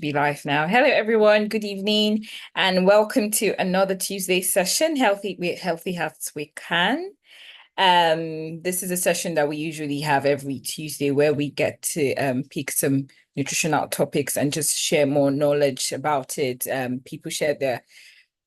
Be live now. Hello, everyone. Good evening, and welcome to another Tuesday session. Healthy Healths with CAHN. This is a session that we usually have every Tuesday where we get to pick some nutritional topics and just share more knowledge about it. People share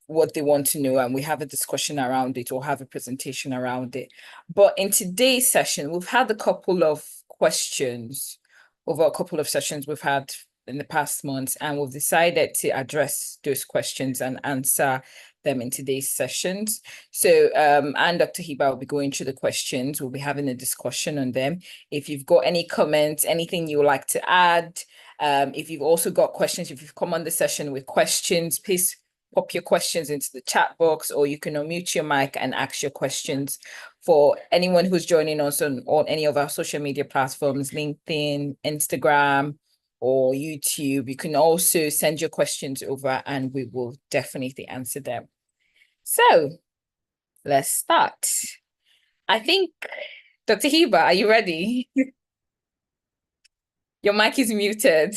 what they want to know, and we have a discussion around it or have a presentation around it. But in today's session, we've had a couple of questions over a couple of sessions we've had in the past months, and we've decided to address those questions and answer them in today's sessions. So and Dr. Hibbah will be going through the questions. We'll be having a discussion on them. If you've got any comments, anything you would like to add, if you've also got questions, if you've come on the session with questions, please pop your questions into the chat box, or you can unmute your mic and ask your questions. For anyone who's joining us on any of our social media platforms, LinkedIn, Instagram, or YouTube, you can also send your questions over and we will definitely answer them. So let's start. I think, Dr. Hibbah, are you ready? Your mic is muted.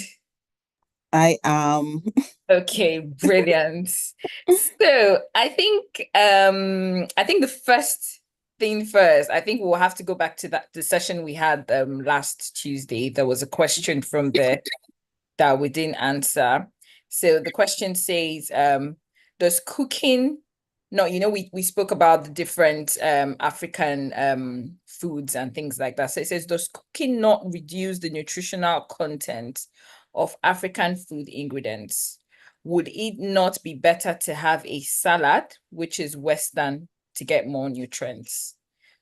I am. Okay, brilliant. So I think the first thing first, I think we'll have to go back to the session we had last Tuesday. There was a question from there that we didn't answer. So the question says, does cooking, no, we spoke about the different African foods and things like that. So it says, does cooking not reduce the nutritional content of African food ingredients? Would it not be better to have a salad, which is Western, to get more nutrients?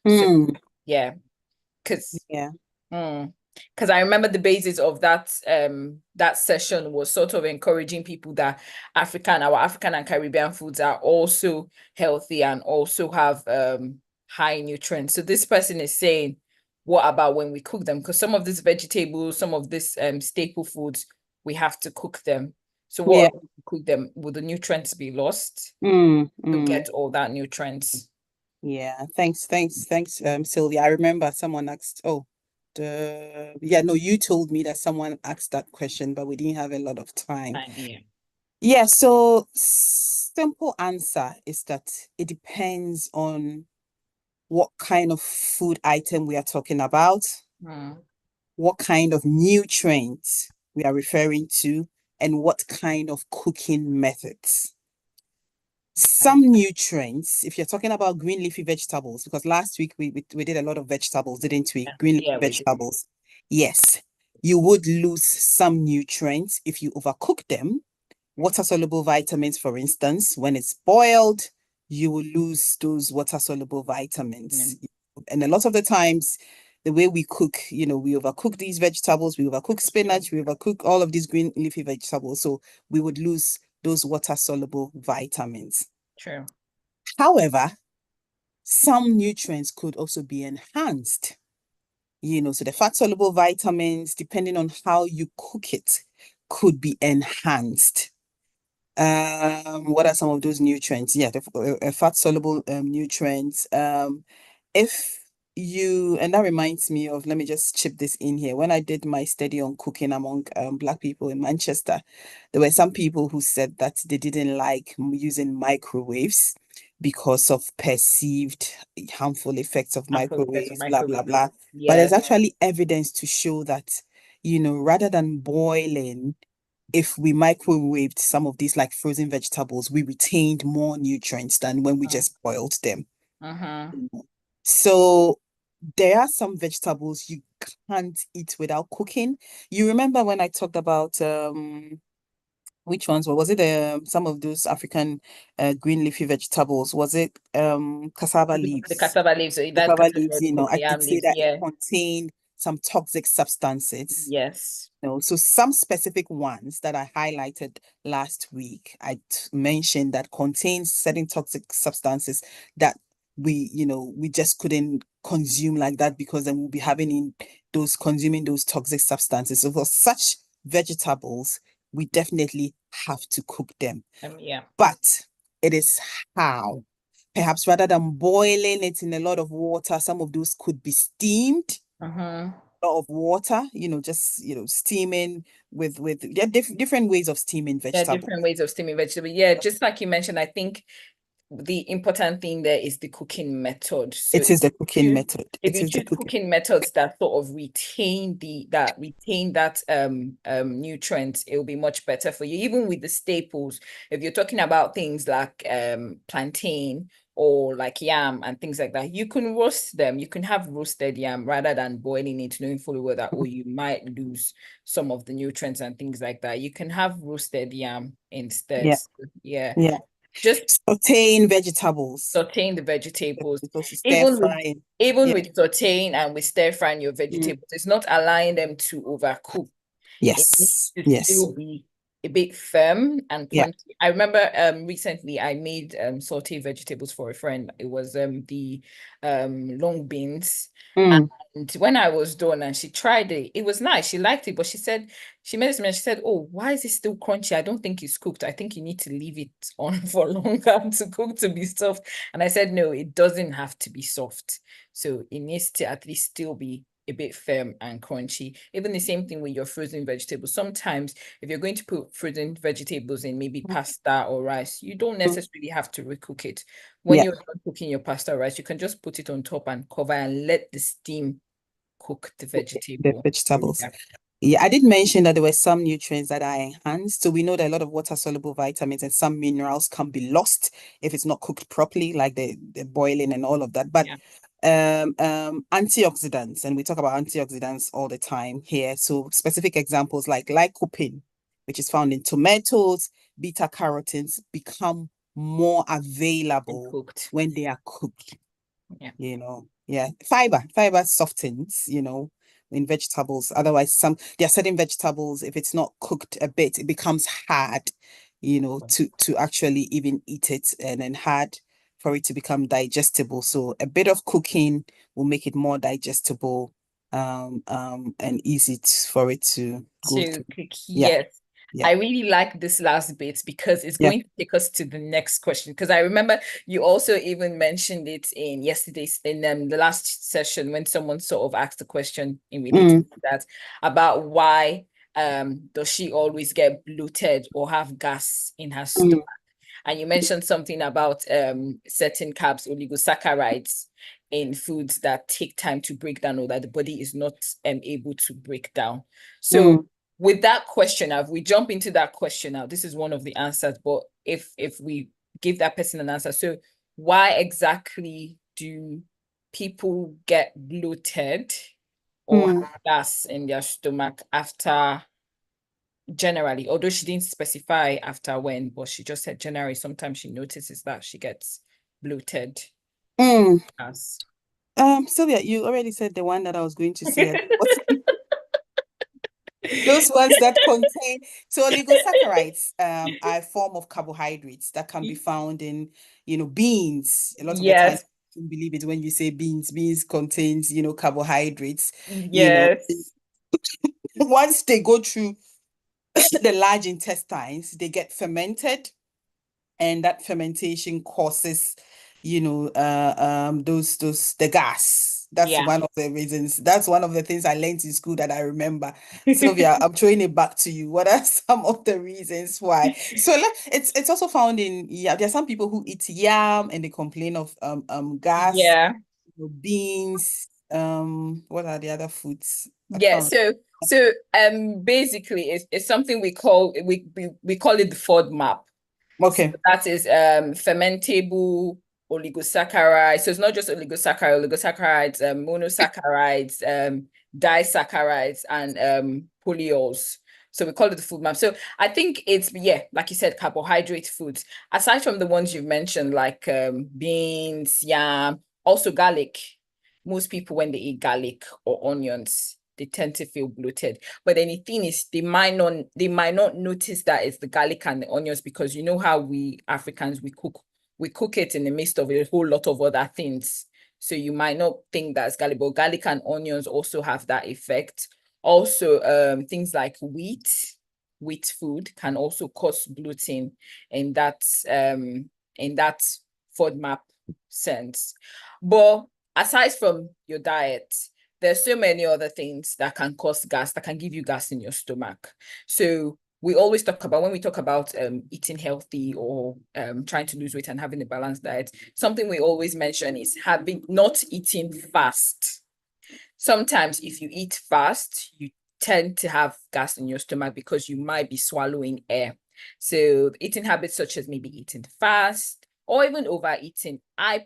So yeah, because Yeah. because I remember the basis of that session was sort of encouraging people that our African and Caribbean foods are also healthy and also have high nutrients. So this person is saying, what about when we cook them? Because some of these vegetables, some of these staple foods, we have to cook them. So what Yeah. if we cook them? Will the nutrients be lost to get all that nutrients? Yeah. Thanks, Sylvia. I remember someone asked, no, you told me that someone asked that question, but we didn't have a lot of time. Yeah. Yeah, so simple answer is that it depends on what kind of food item we are talking about, what kind of nutrients we are referring to, and what kind of cooking methods. Some nutrients, if you're talking about green leafy vegetables, because last week we did a lot of vegetables, didn't we? Green leafy vegetables. Yes, you would lose some nutrients if you overcook them. Water-soluble vitamins, for instance, when it's boiled, you will lose those water-soluble vitamins. And a lot of the times, the way we cook, we overcook these vegetables, we overcook spinach, we overcook all of these green leafy vegetables. So we would lose those water-soluble vitamins. True. However, some nutrients could also be enhanced. So the fat-soluble vitamins, depending on how you cook it, could be enhanced. What are some of those nutrients? Yeah, the fat-soluble nutrients. And that reminds me of, let me just chip this in here. When I did my study on cooking among Black people in Manchester, there were some people who said that they didn't like using microwaves because of perceived harmful effects of microwaves, blah, blah, blah. But there's actually evidence to show that, rather than boiling, if we microwaved some of these like frozen vegetables, we retained more nutrients than when we just boiled them. So there are some vegetables you can't eat without cooking. You remember when I talked about which ones was it some of those African green leafy vegetables? Was it cassava leaves? The cassava leaves, cassava leaves, I did say that it contained some toxic substances. Yes. So some specific ones that I highlighted last week, I mentioned that contains certain toxic substances that we just couldn't consume like that, because then we'll be consuming those toxic substances. So for such vegetables, we definitely have to cook them. But it is how. Perhaps rather than boiling it in a lot of water, some of those could be steamed. lot of water, just steaming with there are different ways of steaming Yeah, vegetables. different ways of steaming vegetable. Yeah, just like you mentioned, I think the important thing there is the cooking method. So It is the cooking method. if you choose cooking methods that sort of retain that nutrients, it will be much better for you. Even with the staples, if you're talking about things like plantain or like yam and things like that, you can roast them. You can have roasted yam rather than boiling it, knowing fully well that you might lose some of the nutrients and things like that. You can have roasted yam instead. Yeah. Yeah. Yeah. Just sauteing vegetables. sauteing the vegetables. Because stir Even with frying. even with sauteing and with stir frying your vegetables, it's not allowing them to overcook. It needs Yes. to Yes. still be a bit firm and Yeah. crunchy. I remember recently I made sauteed vegetables for a friend. It was the long beans. Mm. And when I was done and she tried it, it was nice. She liked it, but she said, she made it, she said, "Oh, why is it still crunchy? I don't think it's cooked. I think you need to leave it on for longer to cook to be soft." And I said, "No, it doesn't have to be soft. So it needs to at least still be a bit firm and crunchy." Even the same thing with your frozen vegetables. Sometimes if you're going to put frozen vegetables in maybe pasta or rice, you don't necessarily have to recook it. When Yeah. you're cooking your pasta or rice, you can just put it on top and cover and let the steam cook the The vegetable. vegetables. Yeah. Yeah, I did mention that there were some nutrients that are enhanced. So we know that a lot of water-soluble vitamins and some minerals can be lost if it's not cooked properly, like the boiling and all of that. But Yeah. antioxidants, and we talk about antioxidants all the time here. So specific examples like lycopene, which is found in tomatoes, beta carotenes become more And available cooked. when they are cooked. Yeah. Yeah. Fiber softens, in vegetables. Otherwise, there are certain vegetables, if it's not cooked a bit, it becomes hard, to actually even eat it, and then hard for it to become digestible. So a bit of cooking will make it more digestible, and easy for it to go To through. cook, Yeah. yes. Yeah. I really like this last bit because it's Yeah. going to take us to the next question. Because I remember you also even mentioned it in yesterday's in the last session when someone sort of asked a question in related Mm, to that about why does she always get bloated or have gas in her mm, stomach? And you mentioned something about certain carbs, oligosaccharides in foods that take time to break down or that the body is not able to break down. So mm, with that question, if we jump into that question now, this is one of the answers, but if we give that person an answer, so why exactly do people get bloated or mm. have gas in their stomach after generally, although she didn't specify after when, but she just said generally, sometimes she notices that she gets bloated Mm. as Sylvia, you already said the one that I was going to say. Those ones that contain oligosaccharides are a form of carbohydrates that can be found in beans. A lot of the time yes, you believe it when you say beans. Beans contains carbohydrates. You know yes, once they go through the large intestines, they get fermented, and that fermentation causes those the gas. That's yeah. one of the reasons. That's one of the things I learned in school that I remember. Sylvia, I'm throwing it back to you. What are some of the reasons why? So it's also found in, yeah, there are some people who eat yam and they complain of gas. Yeah. Beans, what are the other foods? I Yeah, can't. so basically it's something we call it the FODMAP. So Okay. that is fermentable oligosaccharides. So it's not just oligosaccharides, monosaccharides, disaccharides, and polyols. So we call it the food map. So I think it's, yeah, like you said, carbohydrate foods. Aside from the ones you've mentioned, like beans, yam, also garlic. Most people, when they eat garlic or onions, they tend to feel bloated. But then the thing is, they might not notice that it's the garlic and the onions, because you know how we Africans we cook it in the midst of a whole lot of other things. So you might not think that's garlic, but garlic and onions also have that effect. Also, things like wheat food can also cause bloating in that FODMAP sense. But aside from your diet, there's so many other things that can cause gas, that can give you gas in your stomach. So we always talk about, when we talk about eating healthy or trying to lose weight and having a balanced diet, something we always mention is not eating fast. Sometimes if you eat fast, you tend to have gas in your stomach because you might be swallowing air. So eating habits such as maybe eating fast or even overeating. I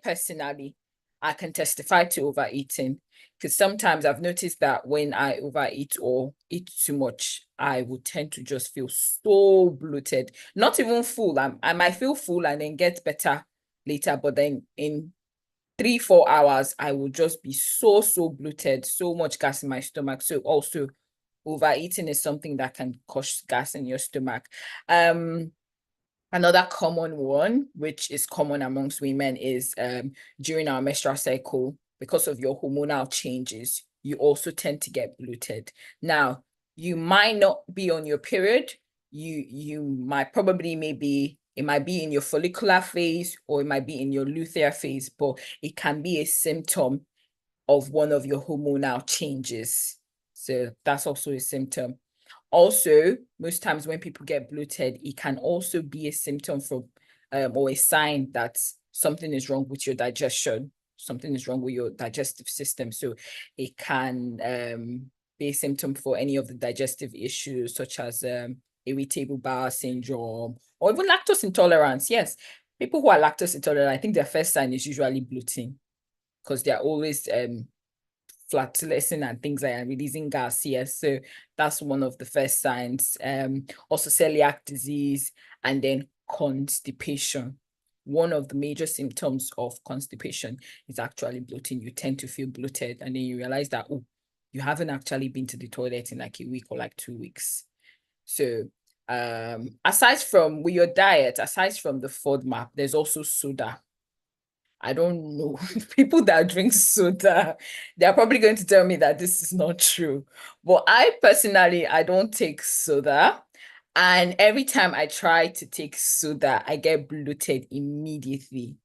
can testify to overeating, because sometimes I've noticed that when I overeat or eat too much, I would tend to just feel so bloated. Not even full. I might feel full and then get better later, but then in 3-4 hours, I will just be so bloated, so much gas in my stomach. So also overeating is something that can cause gas in your stomach. Another common one, which is common amongst women, is during our menstrual cycle, because of your hormonal changes, you also tend to get bloated. Now, you might not be on your period. You might probably it might be in your follicular phase, or it might be in your luteal phase, but it can be a symptom of one of your hormonal changes. So that's also a symptom. Also, most times when people get bloated, it can also be a symptom or a sign that something is wrong with your digestion, something is wrong with your digestive system. So it can be a symptom for any of the digestive issues, such as irritable bowel syndrome or even lactose intolerance. Yes, people who are lactose intolerant, I think their first sign is usually bloating, because they're always flatulence and things like that, releasing gas. Yes, so that's one of the first signs. Also celiac disease, and then constipation. One of the major symptoms of constipation is actually bloating. You tend to feel bloated, and then you realize that, oh, you haven't actually been to the toilet in like a week or like 2 weeks. So aside from with your diet, aside from the FODMAP, there's also soda. I don't know. People that drink soda, they're probably going to tell me that this is not true. But I personally, I don't take soda. And every time I try to take soda, I get bloated immediately.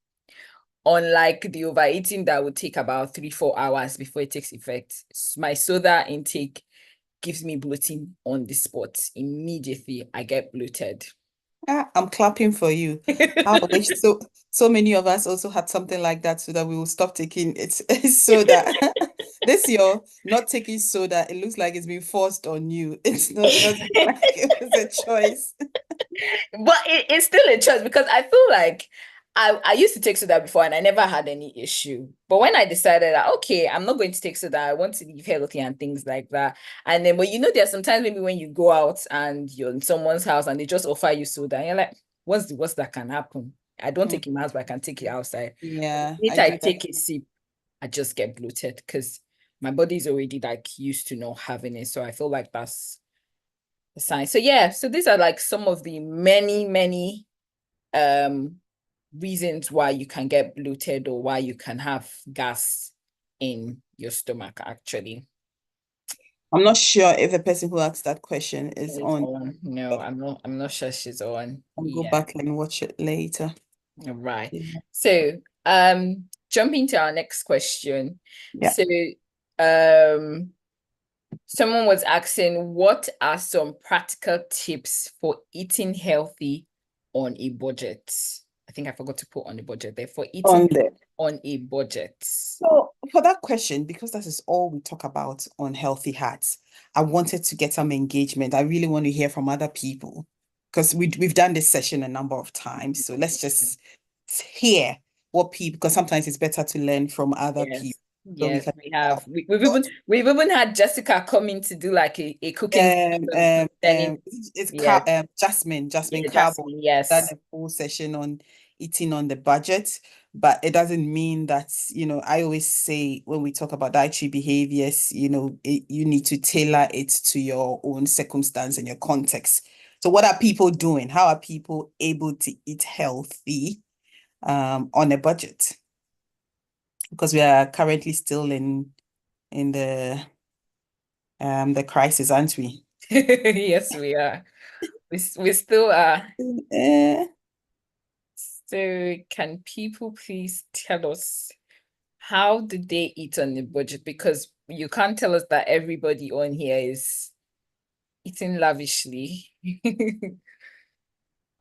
Unlike the overeating that would take about 3-4 hours before it takes effect, my soda intake gives me bloating on the spot. Immediately, I get bloated. I'm clapping for you. I wish so many of us also had something like that, so that we will stop taking it's soda. This year, not taking soda, it looks like it's been forced on you. It doesn't look like it was a choice. But it's still a choice, because I feel like I used to take soda before and I never had any issue. But when I decided that, okay, I'm not going to take soda, I want to live healthy and things like that. And then, but there's sometimes maybe when you go out and you're in someone's house and they just offer you soda, and you're like, what's the worst that can happen? I don't take it in my house, but I can take it outside. Yeah, I Later, I do that. take a sip, I just get bloated because my body's already like used to not having it. So I feel like that's the sign. So yeah, so these are like some of the many um reasons why you can get bloated or why you can have gas in your stomach actually. I'm not sure if the person who asked that question is It's on. on. No, I'm not sure she's on. I'll go Yeah. back and watch it later. All right. Yeah. So jumping to our next question. Yeah. So um someone was asking, what are some practical tips for eating healthy on a budget? I think I forgot to put on a budget there. For eating On the on a budget. So for that question, because that is all we talk about on Healthy Hearts, I wanted to get some engagement. I really want to hear from other people, because we've done this session a number of times. So let's just hear what people, because sometimes it's better to learn from other people. Yes. So we Yes, can we have. We've even had Jessica come in to do like a cooking session concerning, it's yes, Jasmine yeah, Carbo Jasmine, done yes. a full session on eating on the budget, but it doesn't mean that, I always say when we talk about dietary behaviors, you need to tailor it to your own circumstance and your context. So what are people doing? How are people able to eat healthy on a budget? Because we are currently still in the crisis, aren't we? Yes, we are. We still are. Eh, So can people please tell us, how do they eat on the budget? Because you can't tell us that everybody on here is eating lavishly.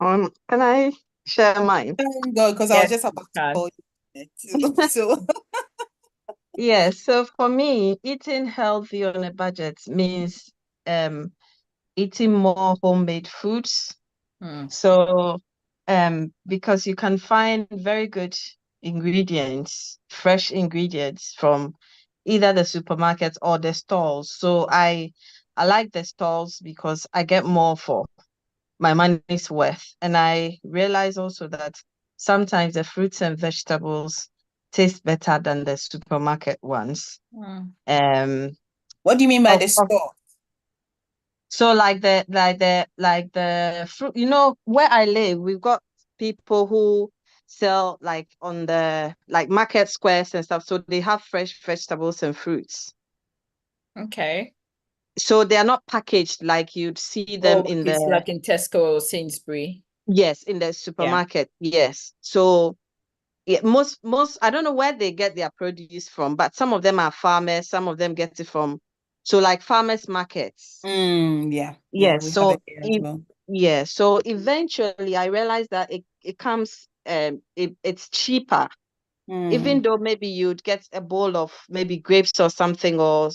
Can I share mine? Go, because I was Yes, just you about to can. call you. So Yeah, so for me, eating healthy on a budget means um eating more homemade foods. Hmm. So because you can find very good ingredients, fresh ingredients from either the supermarket or the stalls. So I like the stalls because I get more for my money's worth. And I realize also that sometimes the fruits and vegetables taste better than the supermarket ones. Hmm. Um, what do you mean by of, the of store? so like the fruit, where I live, we've got people who sell like on the like market squares and stuff. So they have fresh vegetables and fruits. Okay. So they are not packaged like you'd see them Oh, in it's the like in Tesco or Sainsbury. yes, in the Yeah. supermarket. Yes. So yeah, most I don't know where they get their produce from, but some of them are farmers, some of them get it from so like farmers markets. Yeah, Yes, we have so it here as well. so eventually I realized that it comes it's cheaper, even Mm, though maybe you'd get a bowl of maybe grapes or something or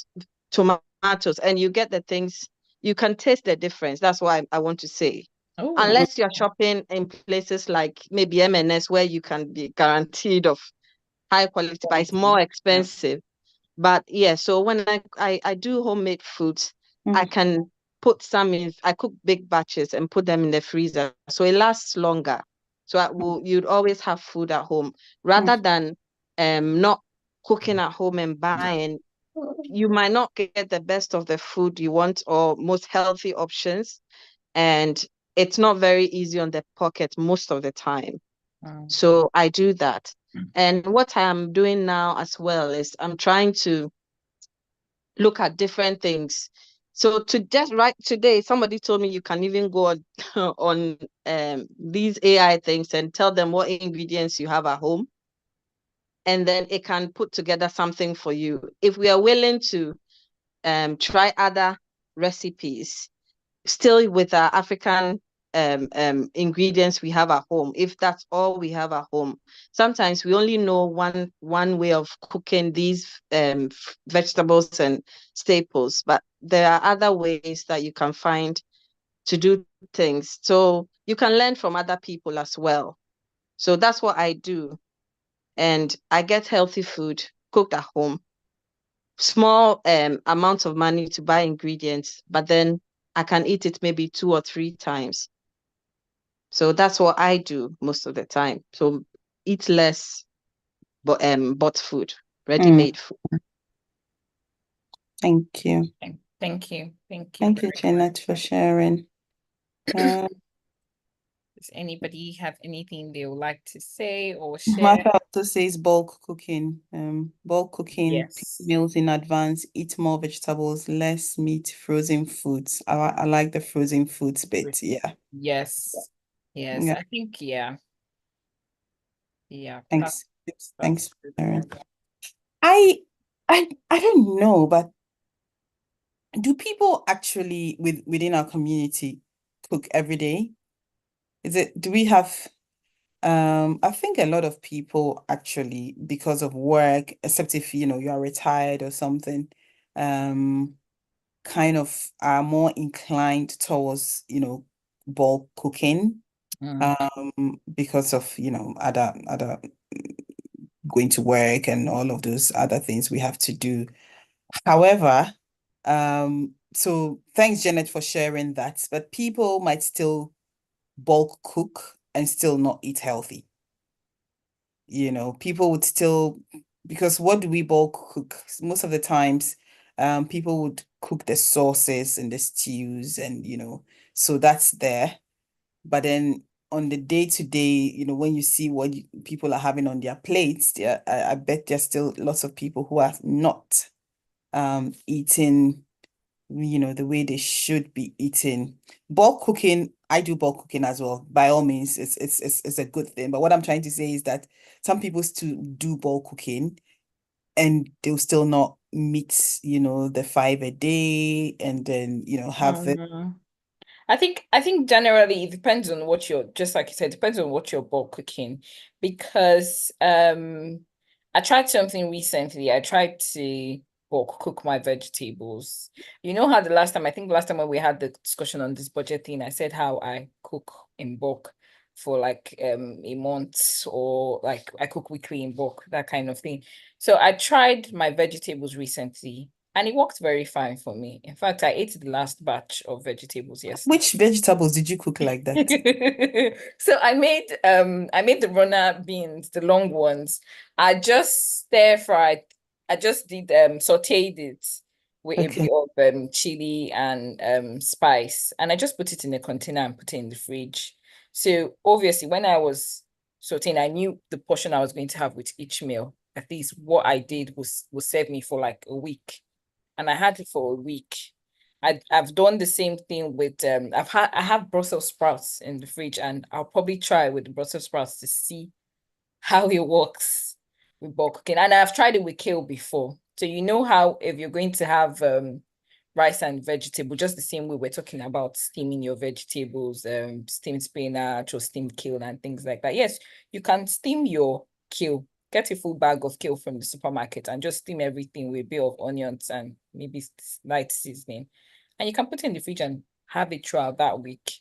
tomatoes and you get the things, you can taste the difference. That's what I want to say. Oh. Unless you're shopping in places like maybe M&S where you can be guaranteed of high quality, but it's more yeah. expensive. But yeah, so when I do homemade foods, I Mm, can put some in, I cook big batches and put them in the freezer. So it lasts longer. So you'd always have food at home mm, rather than not cooking at home and buying. You might not get the best of the food you want or most healthy options. And it's not very easy on the pocket most of the time. Mm. So I do that. And what I am doing now as well is I'm trying to look at different things. So to just right today, somebody told me you can even go on on these AI things and tell them what ingredients you have at home, and then it can put together something for you. If we are willing to try other recipes, still with our African ingredients we have at home, if that's all we have at home. Sometimes we only know one way of cooking these vegetables and staples, but there are other ways that you can find to do things. So you can learn from other people as well. So that's what I do. And I get healthy food cooked at home, small amounts of money to buy ingredients, but then I can eat it maybe 2 or 3 times. So that's what I do most of the time. So eat less, but bought food, mm. ready-made food. Thank you. Thank you. Thank you Thank you, very much. Janet, for sharing. Uh, Does anybody have anything they would like to say or share? Martha also says bulk cooking. Bulk cooking, Yes. meals in advance, eat more vegetables, less meat, frozen foods. I like the frozen foods bit. Yeah. Yes. Yes. Yeah. I think, yeah. Yeah. Thanks. That's Thanks for good. sharing. I I don't know, but do people actually within our community cook every day? Do we have I think a lot of people actually, because of work, except if you are retired or something, um, kind of are more inclined towards, bulk cooking, Mm. because of, other going to work and all of those other things we have to do. However, so thanks, Janet, for sharing that. But people might still bulk cook and still not eat healthy. People would still, because what do we bulk cook? Most of the times, people would cook the sauces and the stews and, so that's there. But then on the day to day, when you see what people are having on their plates, I bet there's still lots of people who are not eating, the way they should be eating. Bulk cooking, I do bulk cooking as well. By all means, it's a good thing. But what I'm trying to say is that some people still do bulk cooking and they'll still not, meet, the 5 a day and then, have it. I think generally it depends on what you're, just like you said, it depends on what you're bulk cooking. Because I tried something recently. I tried to bulk cook my vegetables. You know how I think the last time when we had the discussion on this budget thing, I said how I cook in bulk for like a month, or like I cook weekly in bulk, that kind of thing. So I tried my vegetables recently, and it worked very fine for me. In fact, I ate the last batch of vegetables yesterday. Which vegetables did you cook like that? So I made the runner beans, the long ones. I just stir fried. I just did sauteed it with a Okay. bit of chili and spice, and I just put it in a container and put it in the fridge. So obviously when I was sauteing, I knew the portion I was going to have with each meal. At least what I did was serve me for like a week, and I had it for a week. I've done the same thing with I have Brussels sprouts in the fridge, and I'll probably try with the Brussels sprouts to see how it works with bulk cooking. And I've tried it with kale before. So you know how if you're going to have rice and vegetable, just the same way we're talking about steaming your vegetables, steamed spinach or steamed kale and things like that. Yes, you can steam your kale. Get a full bag of kale from the supermarket and just steam everything with a bit of onions and maybe light seasoning. And you can put it in the fridge and have it throughout that week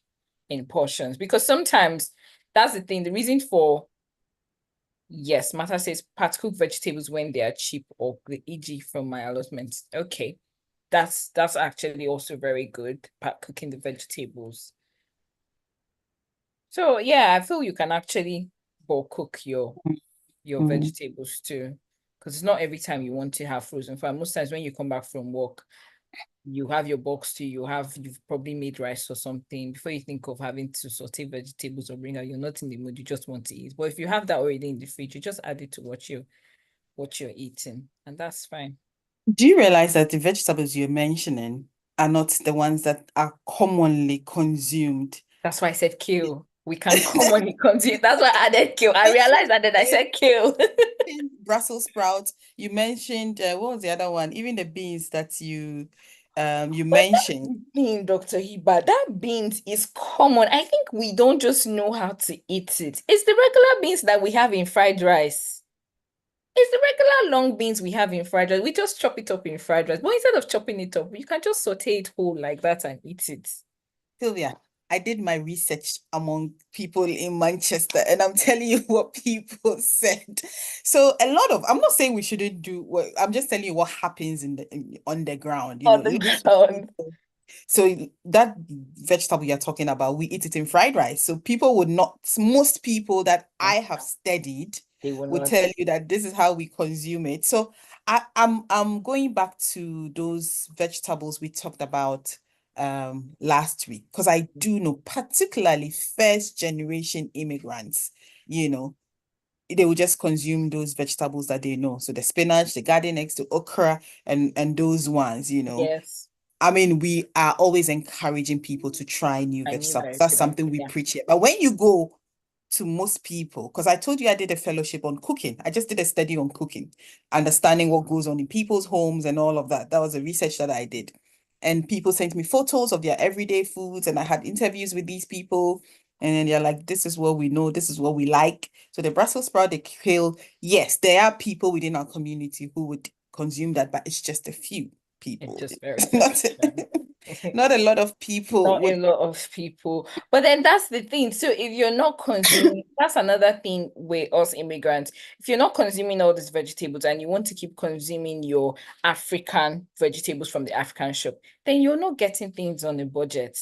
in portions. Because sometimes that's the thing. The reason for, yes, Martha says part cook vegetables when they are cheap, or the e.g. from my allotment. Okay, that's actually also very good, part cooking the vegetables. So yeah, I feel you can actually bulk cook your vegetables too, because it's not every time you want to have frozen food. Most times when you come back from work, you have your box too. You've probably made rice or something before you think of having to saute vegetables or bring out. You're not in the mood. You just want to eat. But if you have that already in the fridge, you just add it to what you're eating, and that's fine. Do you realize that the vegetables you're mentioning are not the ones that are commonly consumed? That's why I said kill. We can commonly consume. That's why I added kill. I realized that, then I said kill. Brussels sprouts. You mentioned what was the other one? Even the beans that you mentioned. Bean, Dr. Hibbah, that beans is common. I think we don't just know how to eat it. It's the regular beans that we have in fried rice. It's the regular long beans we have in fried rice. We just chop it up in fried rice. But instead of chopping it up, you can just saute it whole like that and eat it. Sylvia, I did my research among people in Manchester, and I'm telling you what people said. So I'm not saying we shouldn't do what, I'm just telling you what happens on the ground, On the ground. So that vegetable you're talking about, we eat it in fried rice. So most people that I have studied would tell you that this is how we consume it. So I'm going back to those vegetables we talked about last week, because I do know, particularly first generation immigrants, they will just consume those vegetables that they know. So the spinach, the garden eggs, the okra, and those ones, Yes. I mean, we are always encouraging people to try new vegetables. That's something we preach here. But when you go to most people, because I told you I did a fellowship on cooking. I just did a study on cooking, understanding what goes on in people's homes and all of that. That was the research that I did. And people sent me photos of their everyday foods, and I had interviews with these people. And then they're like, this is what we know, this is what we like. So the Brussels sprout, the kale, yes, there are people within our community who would consume that, but it's just a few people. It's just very not a lot of people. Not a lot of people. But then that's the thing. So if you're not consuming, that's another thing with us immigrants. If you're not consuming all these vegetables and you want to keep consuming your African vegetables from the African shop, then you're not getting things on a budget.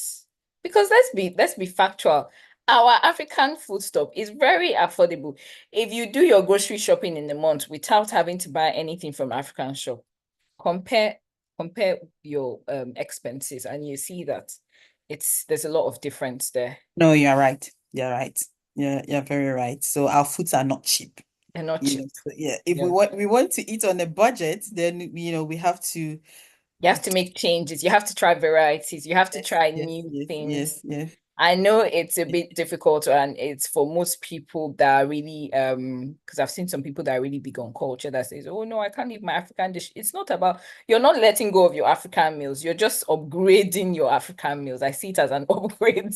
Because let's be factual. Our African food stuff is very affordable. If you do your grocery shopping in a month without having to buy anything from African shop, compare your expenses, and you see that there's a lot of difference there. No, you're right. You're right. You're very right. So our foods are not cheap. They're not cheap. So if we want to eat on a budget, then we have to make changes. You have to try varieties. You have to try new things. Yes. I know it's a bit difficult, and it's for most people that are really because I've seen some people that are really big on culture that says, oh no, I can't eat my African dish. It's not about, you're not letting go of your African meals, you're just upgrading your African meals. I see it as an upgrade.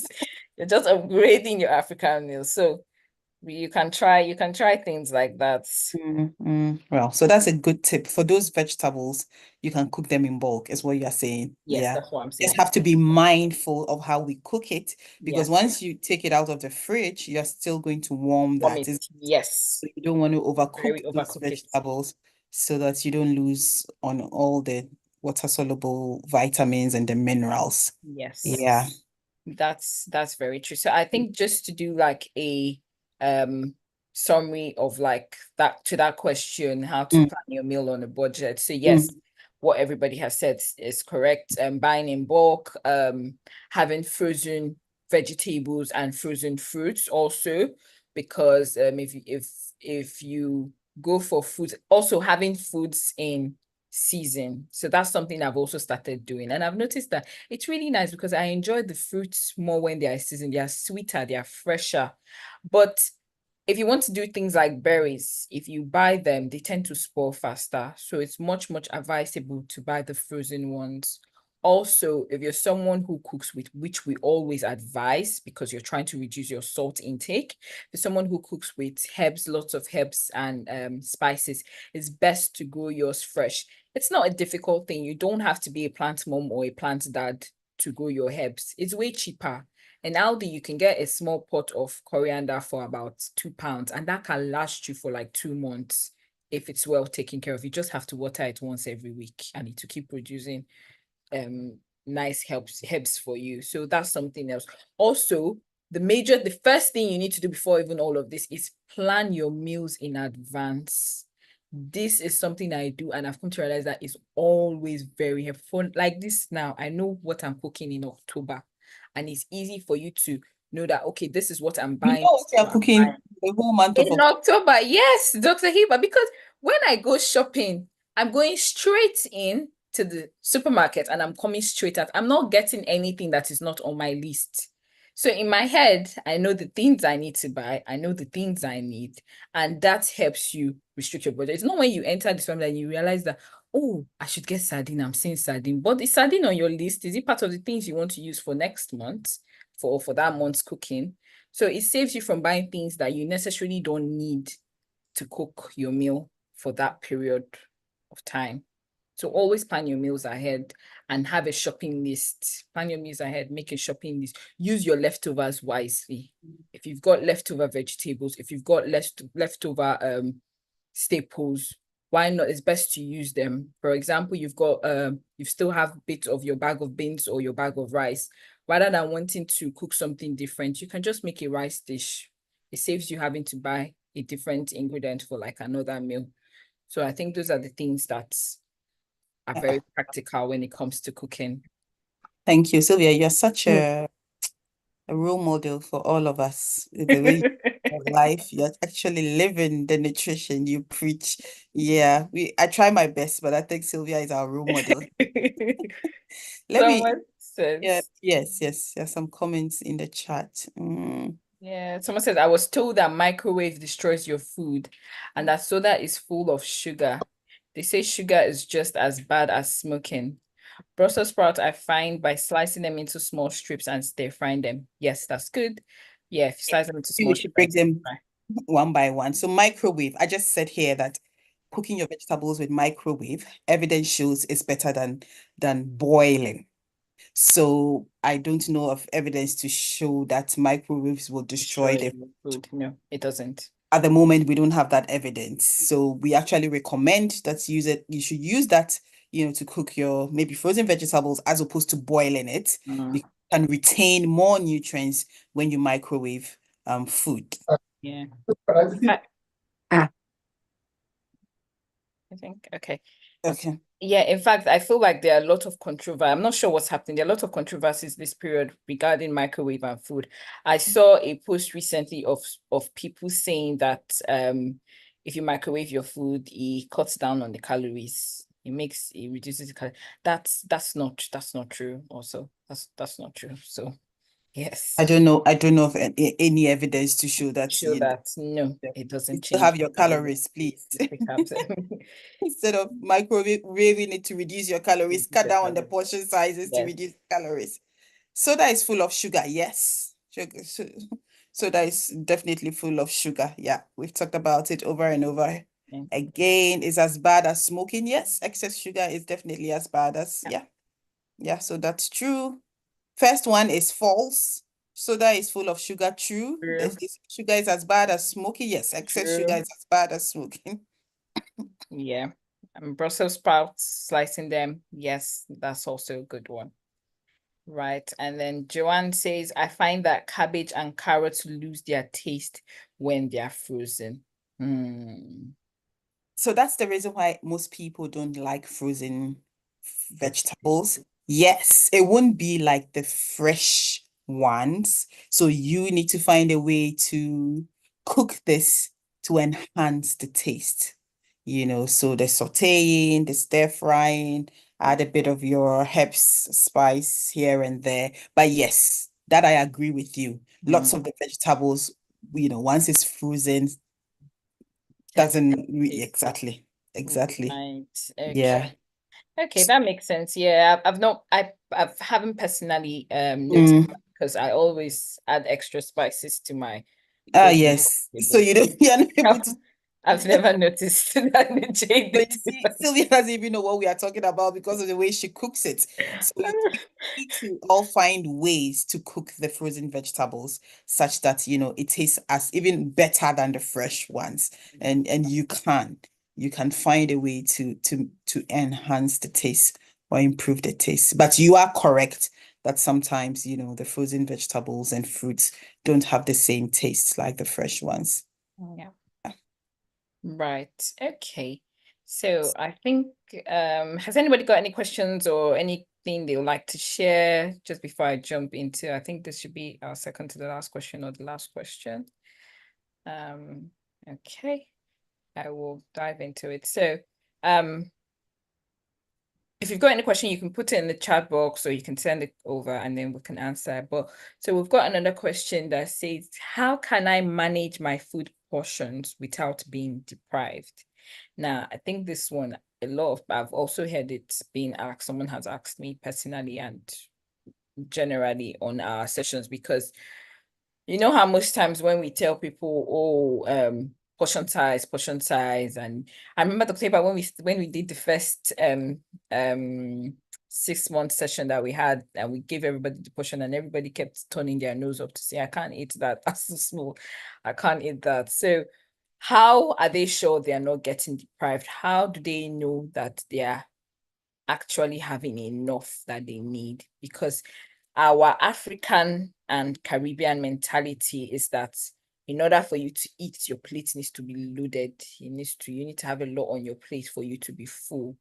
You're just upgrading your African meals. So you can try things like that. Well, so that's a good tip. For those vegetables, you can cook them in bulk, is what you're saying. Yes, Yeah. that's what I'm Just saying. have to be mindful of how we cook it, because Yeah. once you take it out of the fridge, you're still going to warm that. Vomit. Yes. You don't want to overcook Very those overcook it. vegetables so that you don't lose on all the water-soluble vitamins and the minerals. Yes. Yeah. That's very true. So I think just to do like a summary of like that to that question, how to Mm, plan your meal on a budget. So mm, yes, what everybody has said is correct. Buying in bulk, having frozen vegetables and frozen fruits also, because if you go for food, also having foods in season. So that's something I've also started doing. And I've noticed that it's really nice because I enjoy the fruits more when they are seasoned. They are sweeter, they are fresher. But if you want to do things like berries, if you buy them, they tend to spoil faster. So it's much, much advisable to buy the frozen ones. Also, if you're someone who cooks with, which we always advise because you're trying to reduce your salt intake, for someone who cooks with herbs, lots of herbs and spices, it's best to grow yours fresh. It's not a difficult thing. You don't have to be a plant mom or a plant dad to grow your herbs. It's way cheaper. In Aldi, you can get a small pot of coriander for about £2, and that can last you for like 2 months if it's well taken care of. You just have to water it once every week, and it will keep producing nice herbs for you. So that's something else. Also, the first thing you need to do before even all of this is plan your meals in advance. This is something I do, and I've come to realize that it's always very helpful. Like this now, I know what I'm cooking in October, and it's easy for you to know that, okay, this is what I'm You buying. know what you're cooking the whole month of In October. October, yes, Dr. Hibbah, because when I go shopping, I'm going straight in to the supermarket and I'm coming straight out. I'm not getting anything that is not on my list. So in my head, I know the things I need to buy. I know the things I need. And that helps you restrict your budget. It's not when you enter this family and you realize that, oh, I should get sardine. I'm seeing sardine. But is sardine on your list? Is it part of the things you want to use for next month, for that month's cooking? So it saves you from buying things that you necessarily don't need to cook your meal for that period of time. So always plan your meals ahead and have a shopping list. Plan your meals ahead, make a shopping list. Use your leftovers wisely. If you've got leftover vegetables, if you've got leftover staples, why not? It's best to use them. For example, you still have bits of your bag of beans or your bag of rice. Rather than wanting to cook something different, you can just make a rice dish. It saves you having to buy a different ingredient for like another meal. So I think those are the things that are very practical when it comes to cooking. Thank you, Sylvia. You're such a role model for all of us. The way you live life, you're actually living the nutrition you preach. Yeah, I try my best, but I think Sylvia is our role model. Let me, Someone yeah, says, yes. There's some comments in the chat. yeah, someone says, I was told that microwave destroys your food and that soda is full of sugar. They say sugar is just as bad as smoking. Brussels sprouts I find by slicing them into small strips and stir frying them. Yes, that's good. Yeah, if you slice them into We small should strips break and stir them fry. one by one. So microwave, I just said here that cooking your vegetables with microwave, evidence shows it's better than boiling. So I don't know of evidence to show that microwaves will destroy Destroy the your food. No, it doesn't. at the moment we don't have that evidence. So we actually recommend that you should use that, to cook your maybe frozen vegetables as opposed to boiling it. You can retain more nutrients when you microwave food. Yeah. I think, okay. Okay. Yeah, in fact, I feel like there are a lot of controversy. I'm not sure what's happening. There are a lot of controversies this period regarding microwave and food. I saw a post recently of people saying that if you microwave your food, it cuts down on the calories. It reduces the calories. That's not true also. That's not true. So Yes. I don't know of any evidence to show that, Show you know, that no, it you doesn't still change have your calories, please. Instead of microwaving it to reduce your calories, cut down on the portion sizes to Yes. reduce calories. Soda is full of sugar, yes. Soda is definitely full of sugar. Yeah, we've talked about it over and over. Yeah. Again, is as bad as smoking. Yes, excess sugar is definitely as bad as, yeah. Yeah, so that's true. First one is false. Soda is full of sugar. True. True. Sugar is as bad as smoking. Yes, excess sugar True. is as bad as smoking. Yeah. And Brussels sprouts, slicing them. Yes, that's also a good one. Right. And then Joanne says, I find that cabbage and carrots lose their taste when they are frozen. So that's the reason why most people don't like frozen vegetables. Yes, it won't be like the fresh ones. So you need to find a way to cook this to enhance the taste. You know, so the sauteing, the stir frying, add a bit of your herbs, spice here and there. But yes, that I agree with you. Lots of the vegetables, you know, once it's frozen, doesn't exactly. Right. Okay. Yeah. Okay, that makes sense. Yeah, I've not I haven't personally noticed that because I always add extra spices to my Yes. So you don't you're not able to I've never noticed that the jade. So you see, Sylvia doesn't even know what we are talking about because of the way she cooks it. So we need to all find ways to cook the frozen vegetables such that, you know, it tastes as even better than the fresh ones. And you can find a way to enhance the taste or improve the taste. But you are correct that sometimes, you know, the frozen vegetables and fruits don't have the same taste like the fresh ones. Yeah. Right. Okay. So I think has anybody got any questions or anything they would like to share just before I jump into, I think this should be our second to the last question or the last question. Okay. I will dive into it. So if you've got any question, you can put it in the chat box or you can send it over and then we can answer. But so we've got another question that says, how can I manage my food portions without being deprived? Now, I think this one, I've also heard it being asked, someone has asked me personally and generally on our sessions, because you know how most times when we tell people, oh, portion size, and I remember Dr. Hibbah when we did the first 6 month session that we had, and we gave everybody the portion, and everybody kept turning their nose up to say, I can't eat that. That's too small. I can't eat that. So how are they sure they are not getting deprived? How do they know that they are actually having enough that they need? Because our African and Caribbean mentality is that in order for you to eat, your plate needs to be loaded. You need to have a lot on your plate for you to be full.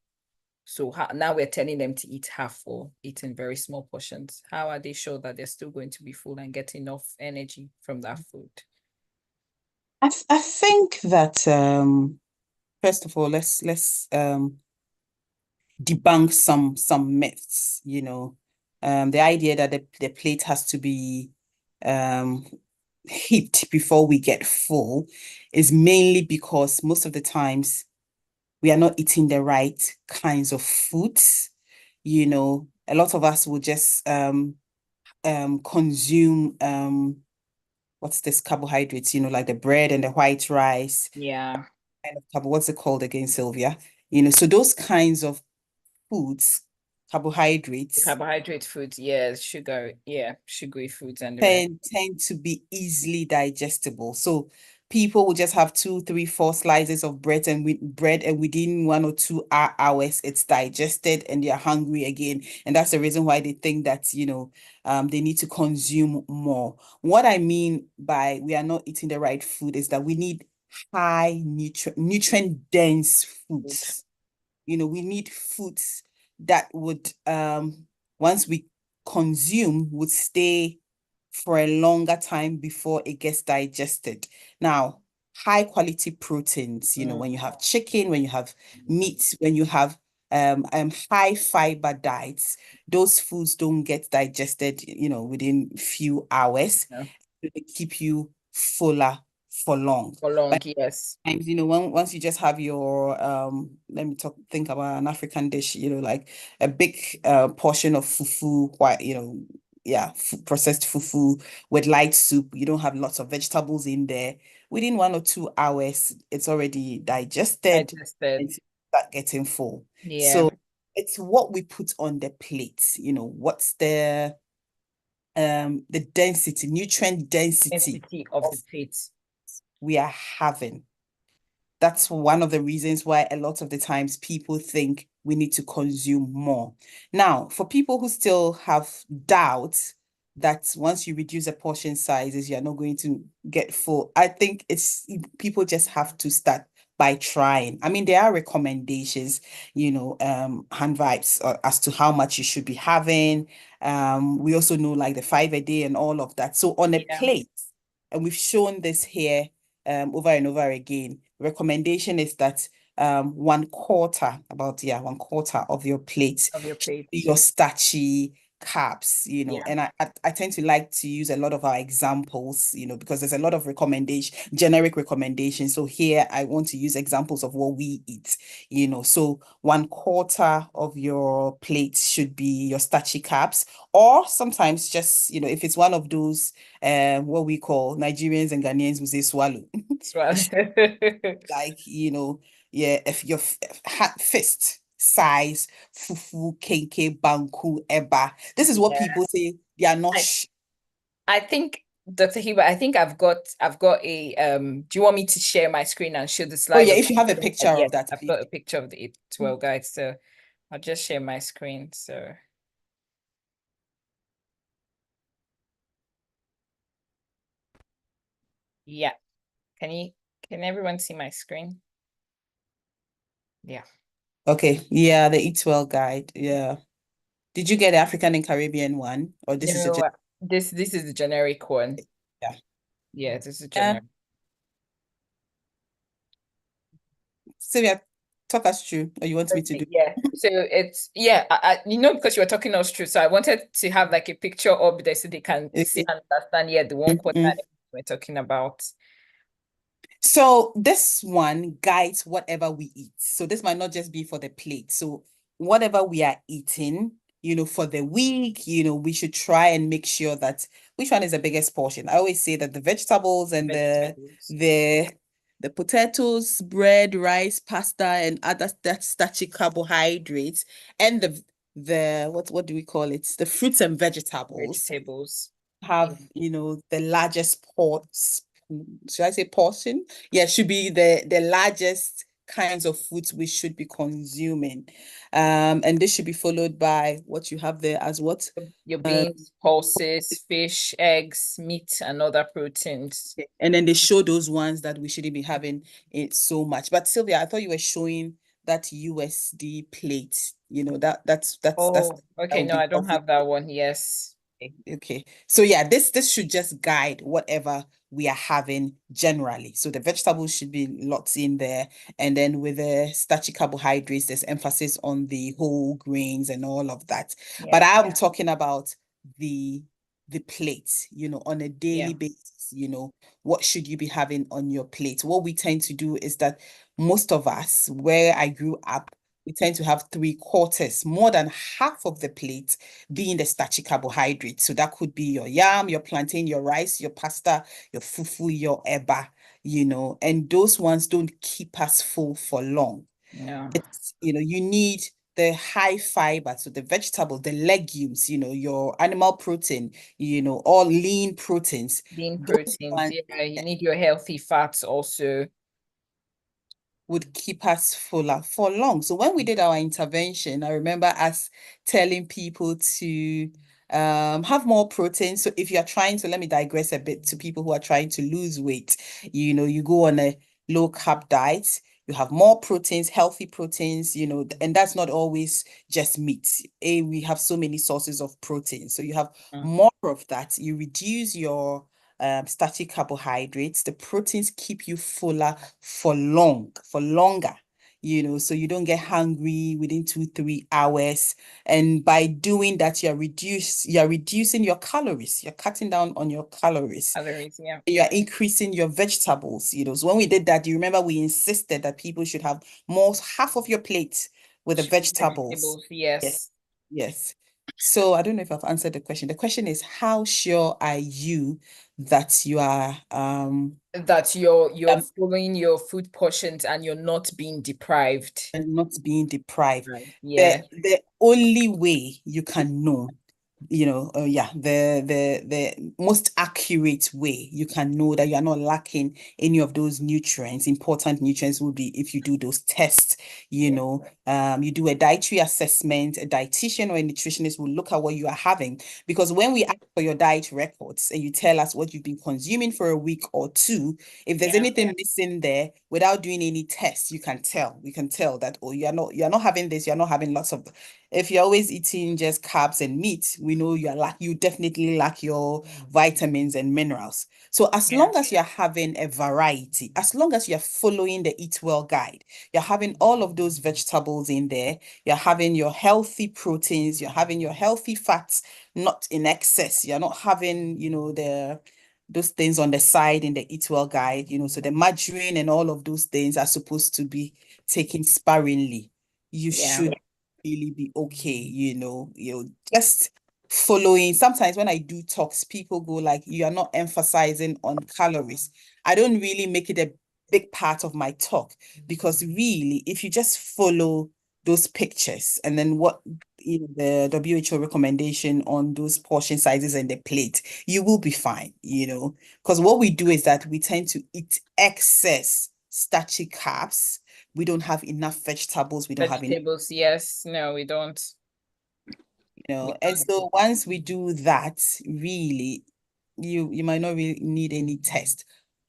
So now we're telling them to eat half or eat in very small portions. How are they sure that they're still going to be full and get enough energy from that food? I think that first of all, let's debunk some myths, you know. The idea that the plate has to be heaped before we get full is mainly because most of the times we are not eating the right kinds of foods. You know, a lot of us will just consume what's this carbohydrates, you know, like the bread and the white rice. Yeah. Kind of what's it called again, Sylvia? You know, so those kinds of foods, carbohydrates, Carbohydrate foods, yeah, sugary foods and the rest. tend to be easily digestible. So people will just have 2, 3, 4 slices of bread and within 1 or 2 hours it's digested and they're hungry again. And that's the reason why they think that, you know, they need to consume more. What I mean by we are not eating the right food is that we need high nutrient dense foods. You know, we need foods that would once we consume would stay for a longer time before it gets digested. Now, high quality proteins, you know, when you have chicken, when you have meat, when you have high fiber diets, those foods don't get digested, within few hours. Yeah. They keep you fuller for long. For long, yes. And once you just have your let me think about an African dish, like a big portion of fufu, quite, yeah, processed fufu with light soup. You don't have lots of vegetables in there. Within 1 or 2 hours, it's already digested Digested. and start getting full. Yeah. So it's what we put on the plate, what's the density, nutrient density Density of the plate. we are having. That's one of the reasons why a lot of the times people think we need to consume more. Now, for people who still have doubts that once you reduce the portion sizes, you're not going to get full, I think people just have to start by trying. I mean, there are recommendations, hand vibes as to how much you should be having. We also know like the 5 a day and all of that. So on a plate, and we've shown this here over and over again. Recommendation is that 1/4, about 1/4 of your plate, your starchy carbs, and I tend to like to use a lot of our examples, because there's a lot of generic recommendations. So here I want to use examples of what we eat, so 1/4 of your plate should be your starchy carbs, or sometimes just, if it's one of those what we call Nigerians and Ghanaians will say swallow. Like, yeah, if your fist size, fufu, kenke, banku, eba. This is what people say. They are not. I think, Dr. Hibbah, I think I've got a do you want me to share my screen and show the slide? Oh yeah, if you have a picture of that. I've got a picture of the 8-12 guide, so I'll just share my screen. So yeah. Can everyone see my screen? Yeah. Okay. Yeah, the Eat Well guide. Yeah. Did you get the African and Caribbean one? Or this is this is the generic one. Yeah. Yeah, this is generic. Sylvia, talk us through, or you want me to do? Yeah. So it's because you were talking us through. So I wanted to have like a picture up there so they can see and understand, the 1/4 we're talking about. So this one guides whatever we eat. So this might not just be for the plate. So whatever we are eating, for the week, we should try and make sure that which one is the biggest portion. I always say that the vegetables and the potatoes, bread, rice, pasta, and other starchy carbohydrates, and the what do we call it? The fruits and vegetables have, the largest ports. Should I say portion? Yeah, should be the largest kinds of foods we should be consuming. And this should be followed by what you have there as what? Your beans, pulses, fish, eggs, meat, and other proteins. And then they show those ones that we shouldn't be having it so much. But Sylvia, I thought you were showing that USD plate. That's okay. No, I don't have that one. Yes. Okay. So yeah, this should just guide whatever we are having generally. So the vegetables should be lots in there. And then with the starchy carbohydrates, there's emphasis on the whole grains and all of that. Yeah. But I'm talking about the plate, on a daily basis, what should you be having on your plate? What we tend to do is that most of us, where I grew up, we tend to have 3/4, more than half of the plate being the starchy carbohydrates. So that could be your yam, your plantain, your rice, your pasta, your fufu, your eba, and those ones don't keep us full for long. Yeah. You need the high fiber, so the vegetable, the legumes, your animal protein, all lean proteins. Lean proteins, you need your healthy fats also. Would keep us fuller for long. So when we did our intervention, I remember us telling people to have more protein. So if you're trying to, let me digress a bit to people who are trying to lose weight, you go on a low carb diet, you have more proteins, healthy proteins, and that's not always just meat. We have so many sources of protein. So you have more of that. You reduce your starchy carbohydrates. The proteins keep you fuller for longer. so you don't get hungry within 2-3 hours. And by doing that, you're reducing your calories. You're cutting down on your calories. Calories, yeah. You're increasing your vegetables. So when we did that, do you remember we insisted that people should have half of your plate with the vegetables? Yes. Yes. Yes. So I don't know if I've answered the question. The question is, how sure are you that you are that you're following your food portions and you're not being deprived? and not being deprived? Right. Yeah. The only way you can know, the most accurate way you can know that you are not lacking any of those nutrients, important nutrients, would be if you do those tests. You do a dietary assessment. A dietitian or a nutritionist will look at what you are having, because when we ask for your diet records and you tell us what you've been consuming for a week or two, if there's anything missing there, without doing any tests, we can tell that, oh, you're not having this, you're not having lots of. If you're always eating just carbs and meat, we know you definitely lack your vitamins and minerals. So as long as you're having a variety, as long as you're following the Eat Well guide, you're having all of those vegetables in there, you're having your healthy proteins, you're having your healthy fats, not in excess. You're not having, those things on the side in the Eat Well guide, so the margarine and all of those things are supposed to be taken sparingly. You should really be okay, just following. Sometimes when I do talks, people go like, you are not emphasizing on calories. I don't really make it a big part of my talk, because really, if you just follow those pictures and then what the WHO recommendation on those portion sizes and the plate, you will be fine, because what we do is that we tend to eat excess starchy carbs. We don't have enough vegetables. We don't have enough. Vegetables, yes. No, we don't. And so once we do that, really, you might not really need any test.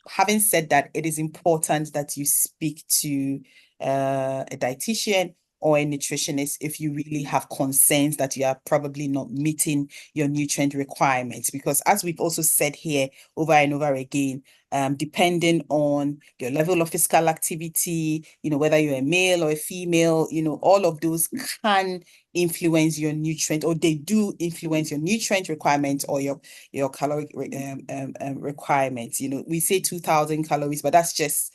Having said that, it is important that you speak to a dietitian or a nutritionist if you really have concerns that you are probably not meeting your nutrient requirements. Because as we've also said here over and over again, depending on your level of physical activity, whether you're a male or a female, all of those can influence your nutrient, or they do influence your nutrient requirements or your caloric requirements. We say 2,000 calories, but that's just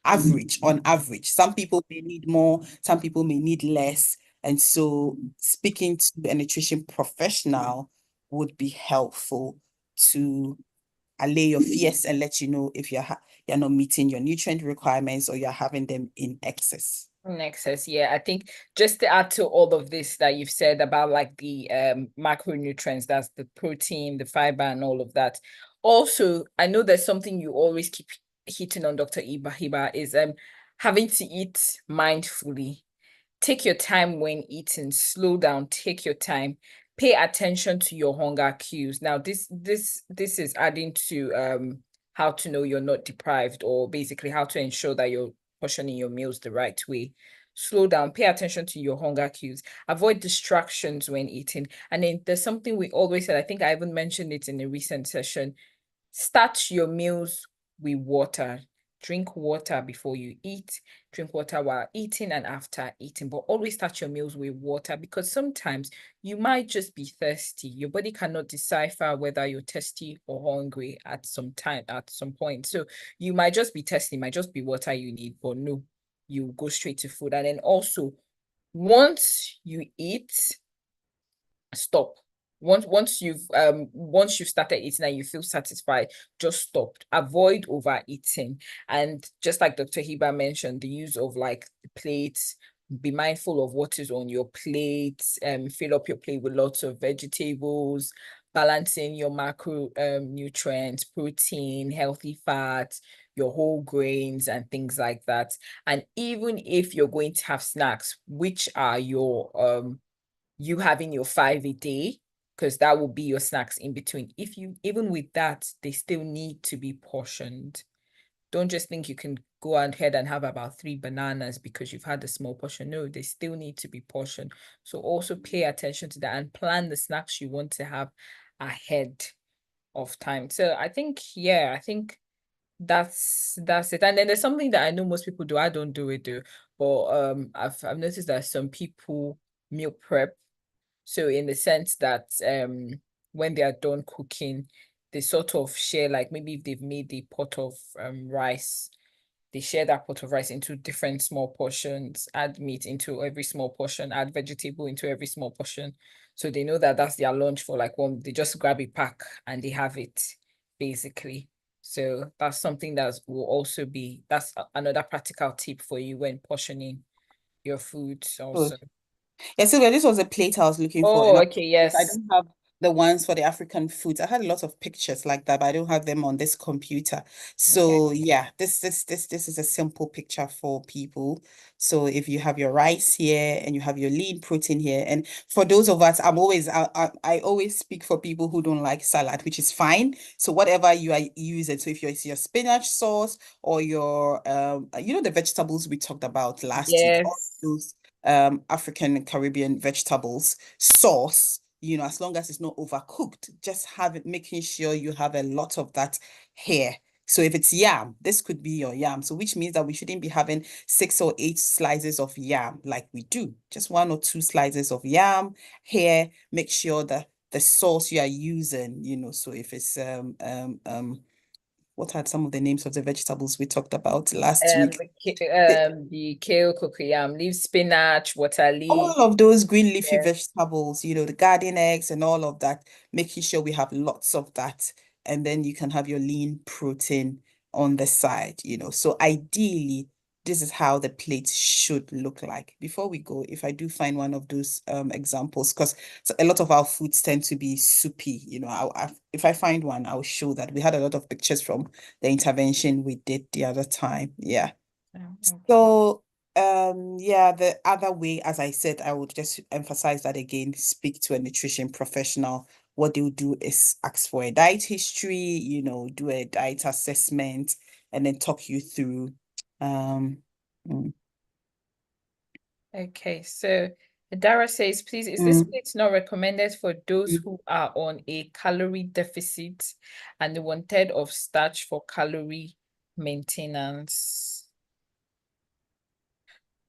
average. On average, some people may need more, some people may need less, and so speaking to a nutrition professional would be helpful to allay your fears and let you know if you're not meeting your nutrient requirements or you're having them in excess. In excess, yeah. I think just to add to all of this that you've said about like the macronutrients, that's the protein, the fiber, and all of that. Also, I know there's something you always keep hitting on, Dr. Hibbah, is having to eat mindfully. Take your time when eating, slow down, take your time, pay attention to your hunger cues. Now, this is adding to how to know you're not deprived, or basically how to ensure that you're portioning your meals the right way. Slow down, pay attention to your hunger cues, avoid distractions when eating. And then there's something we always said, I think I even mentioned it in a recent session. Start your meals with water. Drink water before you eat, drink water while eating and after eating, but always start your meals with water, because sometimes you might just be thirsty. Your body cannot decipher whether you're thirsty or hungry at some point. So you might just be thirsty, might just be water you need, but no, you go straight to food. And then also, once you eat, stop. Once you've started eating and you feel satisfied, just stop. Avoid overeating. And just like Dr. Hibbah mentioned, the use of like the plates, be mindful of what is on your plate, fill up your plate with lots of vegetables, balancing your macro nutrients, protein, healthy fats, your whole grains and things like that. And even if you're going to have snacks, which are your you having your 5 a day, because that will be your snacks in between. Even with that, they still need to be portioned. Don't just think you can go ahead and have about 3 bananas because you've had a small portion. No, they still need to be portioned. So also pay attention to that and plan the snacks you want to have ahead of time. So I think That's it. And then there's something that I know most people do. I don't do it though, but I've noticed that some people meal prep. So in the sense that when they are done cooking, they sort of share, like maybe if they've made a pot of rice, they share that pot of rice into different small portions, add meat into every small portion, add vegetable into every small portion. So they know that that's their lunch for like one, they just grab a pack and they have it basically. So that's something that will also be, that's another practical tip for you when portioning your food also. Good. Yeah, Sylvia, this was a plate I was looking for, and Oh, okay, I yes. don't have the ones for the African foods. I had a lot of pictures like that, but I don't have them on this computer. Okay. So yeah, this is a simple picture for people. So if you have your rice here and you have your lean protein here, and for those of us, I always speak for people who don't like salad, which is fine. So whatever you are using, so if it's your spinach sauce or your the vegetables we talked about last week, all Yes. those African and Caribbean vegetables sauce, as long as it's not overcooked, just have it, making sure you have a lot of that here. So if it's yam, this could be your yam. So which means that we shouldn't be having 6 or 8 slices of yam like we do. Just 1 or 2 slices of yam here. Make sure that the sauce you are using, so if it's what are some of the names of the vegetables we talked about last week? The kale, cocoyam, leaf spinach, water leaf. All of those green leafy Yeah. vegetables, the garden eggs and all of that, making sure we have lots of that. And then you can have your lean protein on the side. So ideally, this is how the plate should look like. Before we go, if I do find one of those examples, because a lot of our foods tend to be soupy, if I find one, I'll show that. We had a lot of pictures from the intervention we did the other time. Yeah. Oh, okay. So, yeah, the other way, as I said, I would just emphasize that again, speak to a nutrition professional. What they'll do is ask for a diet history, do a diet assessment, and then talk you through. Um, mm, Okay, so Dara says, please, is this mm, plate not recommended for those mm. who are on a calorie deficit and the 1/3 of starch for calorie maintenance?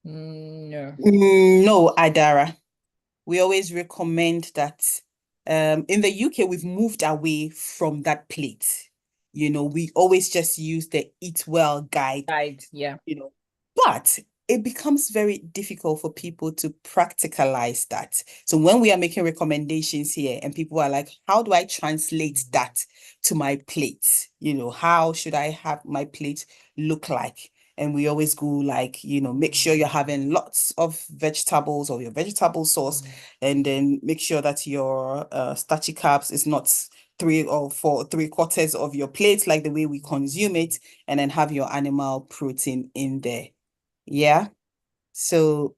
No. No, Adara. We always recommend that. In the UK, we've moved away from that plate. We always just use the Eat Well guide, Guide, yeah. but it becomes very difficult for people to practicalize that. So when we are making recommendations here and people are like, how do I translate that to my plate? How should I have my plate look like? And we always go like, make sure you're having lots of vegetables or your vegetable sauce, and then make sure that your starchy carbs is not 3 or 4 3/4 of your plate, like the way we consume it, and then have your animal protein in there. Yeah. So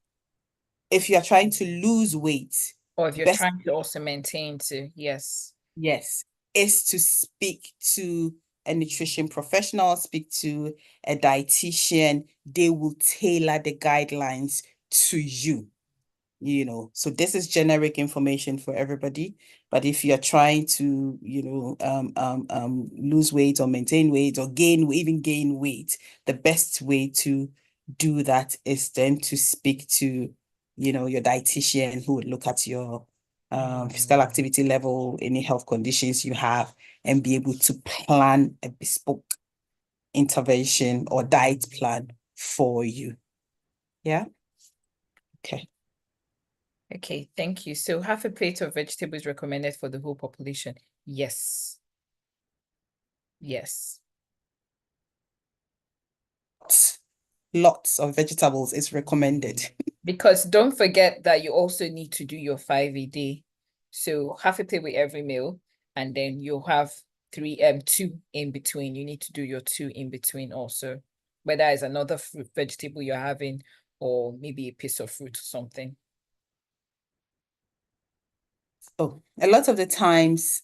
if you're trying to lose weight, Or if you're best, trying to also maintain to, yes. yes, is to speak to a nutrition professional, speak to a dietitian. They will tailor the guidelines to you. So this is generic information for everybody. But if you're trying to, lose weight or maintain weight or even gain weight, the best way to do that is then to speak to, your dietitian who would look at your physical activity level, any health conditions you have, and be able to plan a bespoke intervention or diet plan for you. Yeah. Okay. Okay, thank you. So half a plate of vegetables recommended for the whole population. Yes. Yes. Lots of vegetables is recommended. Because don't forget that you also need to do your 5 a day. So half a plate with every meal, and then you'll have two in between. You need to do your 2 in between also. Whether it's another fruit, vegetable you're having, or maybe a piece of fruit or something. Oh, a lot of the times,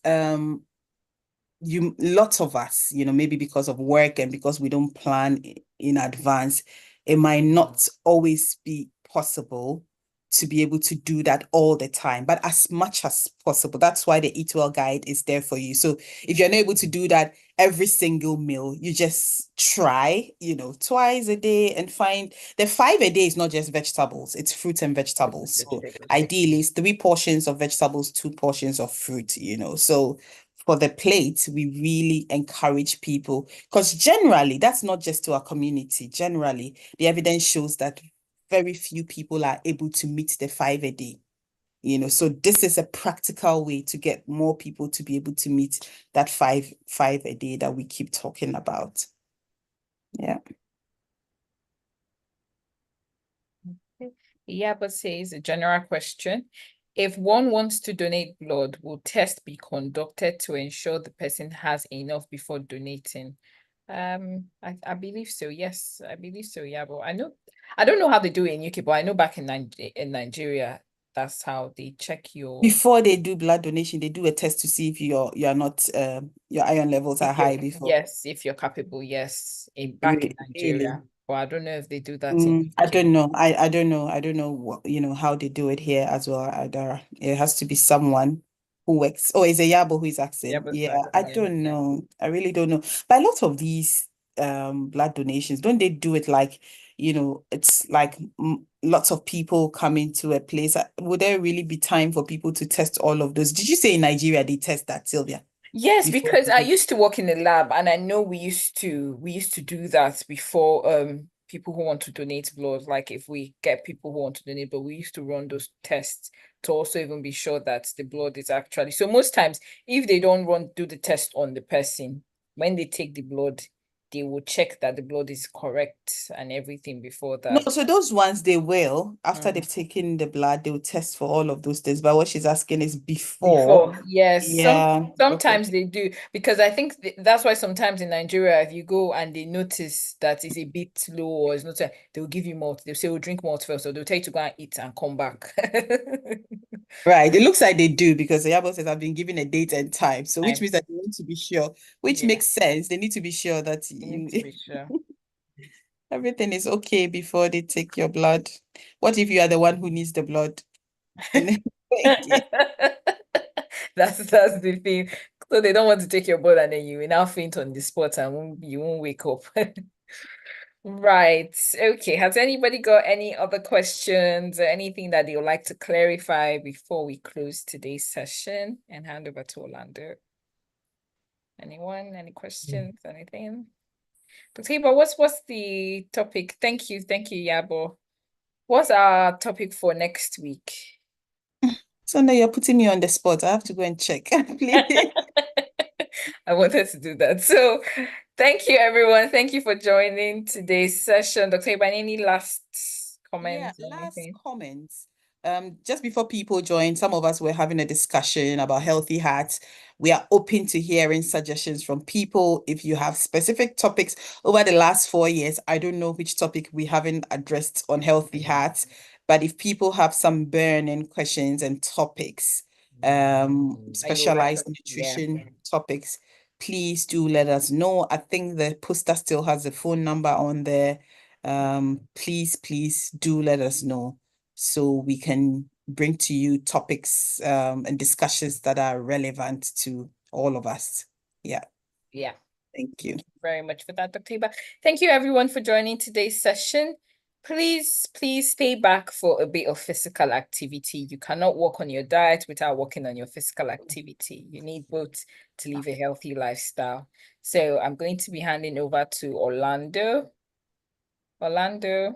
lots of us, maybe because of work and because we don't plan in advance, it might not always be possible to be able to do that all the time, but as much as possible. That's why the Eat Well guide is there for you. So if you're not able to do that every single meal, you just try, twice a day, and find the 5 a day is not just vegetables, it's fruit and vegetables. So ideally it's 3 portions of vegetables, 2 portions of fruit, So for the plate, we really encourage people, because generally, that's not just to our community. Generally, the evidence shows that very few people are able to meet the 5 a day. So this is a practical way to get more people to be able to meet that five a day that we keep talking about. Yeah. Yeah, but says a general question. If one wants to donate blood, will tests be conducted to ensure the person has enough before donating? I believe so. Yes, I believe so. Yeah, but I don't know how they do it in UK, but I know back in Nigeria, that's how they check your. Before they do blood donation, they do a test to see if you're not your iron levels are high before. Yes, if you're capable. Yes, back in Nigeria. Really? But I don't know if they do that in I UK. don't know. I don't know. I don't know what, how they do it here as well, Adara. It has to be someone who works. Oh, it's a Yabo who is asking. Yeah, I don't know. I really don't know. But a lot of these blood donations, don't they do it like, it's like lots of people coming to a place. Would there really be time for people to test all of those? Did you say in Nigeria they test that, Sylvia? Yes, because I used to work in the lab, and I know we used to do that before people who want to donate blood. Like if we get people who want to donate, but we used to run those tests to also even be sure that the blood is actually. So most times, if they don't do the test on the person, when they take the blood, they will check that the blood is correct and everything before No, that. so those ones they will, after they've taken the blood, they will test for all of those things. But what she's asking is before. Yes. Yeah. Sometimes they do, because I think that's why sometimes in Nigeria, if you go and they notice that it's a bit low or it's not, they will give you malt. They'll say, "We'll drink malt first," so they'll tell you to go and eat and come back. Right. It looks like they do, because the Yabo says I've been given a date and time. So which means that they need to be sure, which makes sense. They need to be sure that need to be sure. everything is okay before they take your blood. What if you are the one who needs the blood? That's the thing. So they don't want to take your blood and then you will now faint on the spot and you won't wake up. Right. Okay. Has anybody got any other questions or anything that they would like to clarify before we close today's session and hand over to Orlando? Anyone? Any questions? Anything? Dr. Hibbah, what's the topic? Thank you, Yabo. What's our topic for next week? So now you're putting me on the spot. I have to go and check, please. I wanted to do that. So thank you, everyone. Thank you for joining today's session. Dr. Hibbah, any last comments? Yeah, last comments. Just before people join, some of us were having a discussion about healthy hearts. We are open to hearing suggestions from people. If you have specific topics over the last 4 years, I don't know which topic we haven't addressed on healthy hearts, but if people have some burning questions and topics, specialized nutrition topics, please do let us know. I think the poster still has a phone number on there. Please do let us know so we can bring to you topics and discussions that are relevant to all of us. Yeah. Thank you very much for that, Dr. Hibbah. Thank you, everyone, for joining today's session. Please stay back for a bit of physical activity. You cannot work on your diet without working on your physical activity. You need both to live a healthy lifestyle. So I'm going to be handing over to Orlando. Orlando,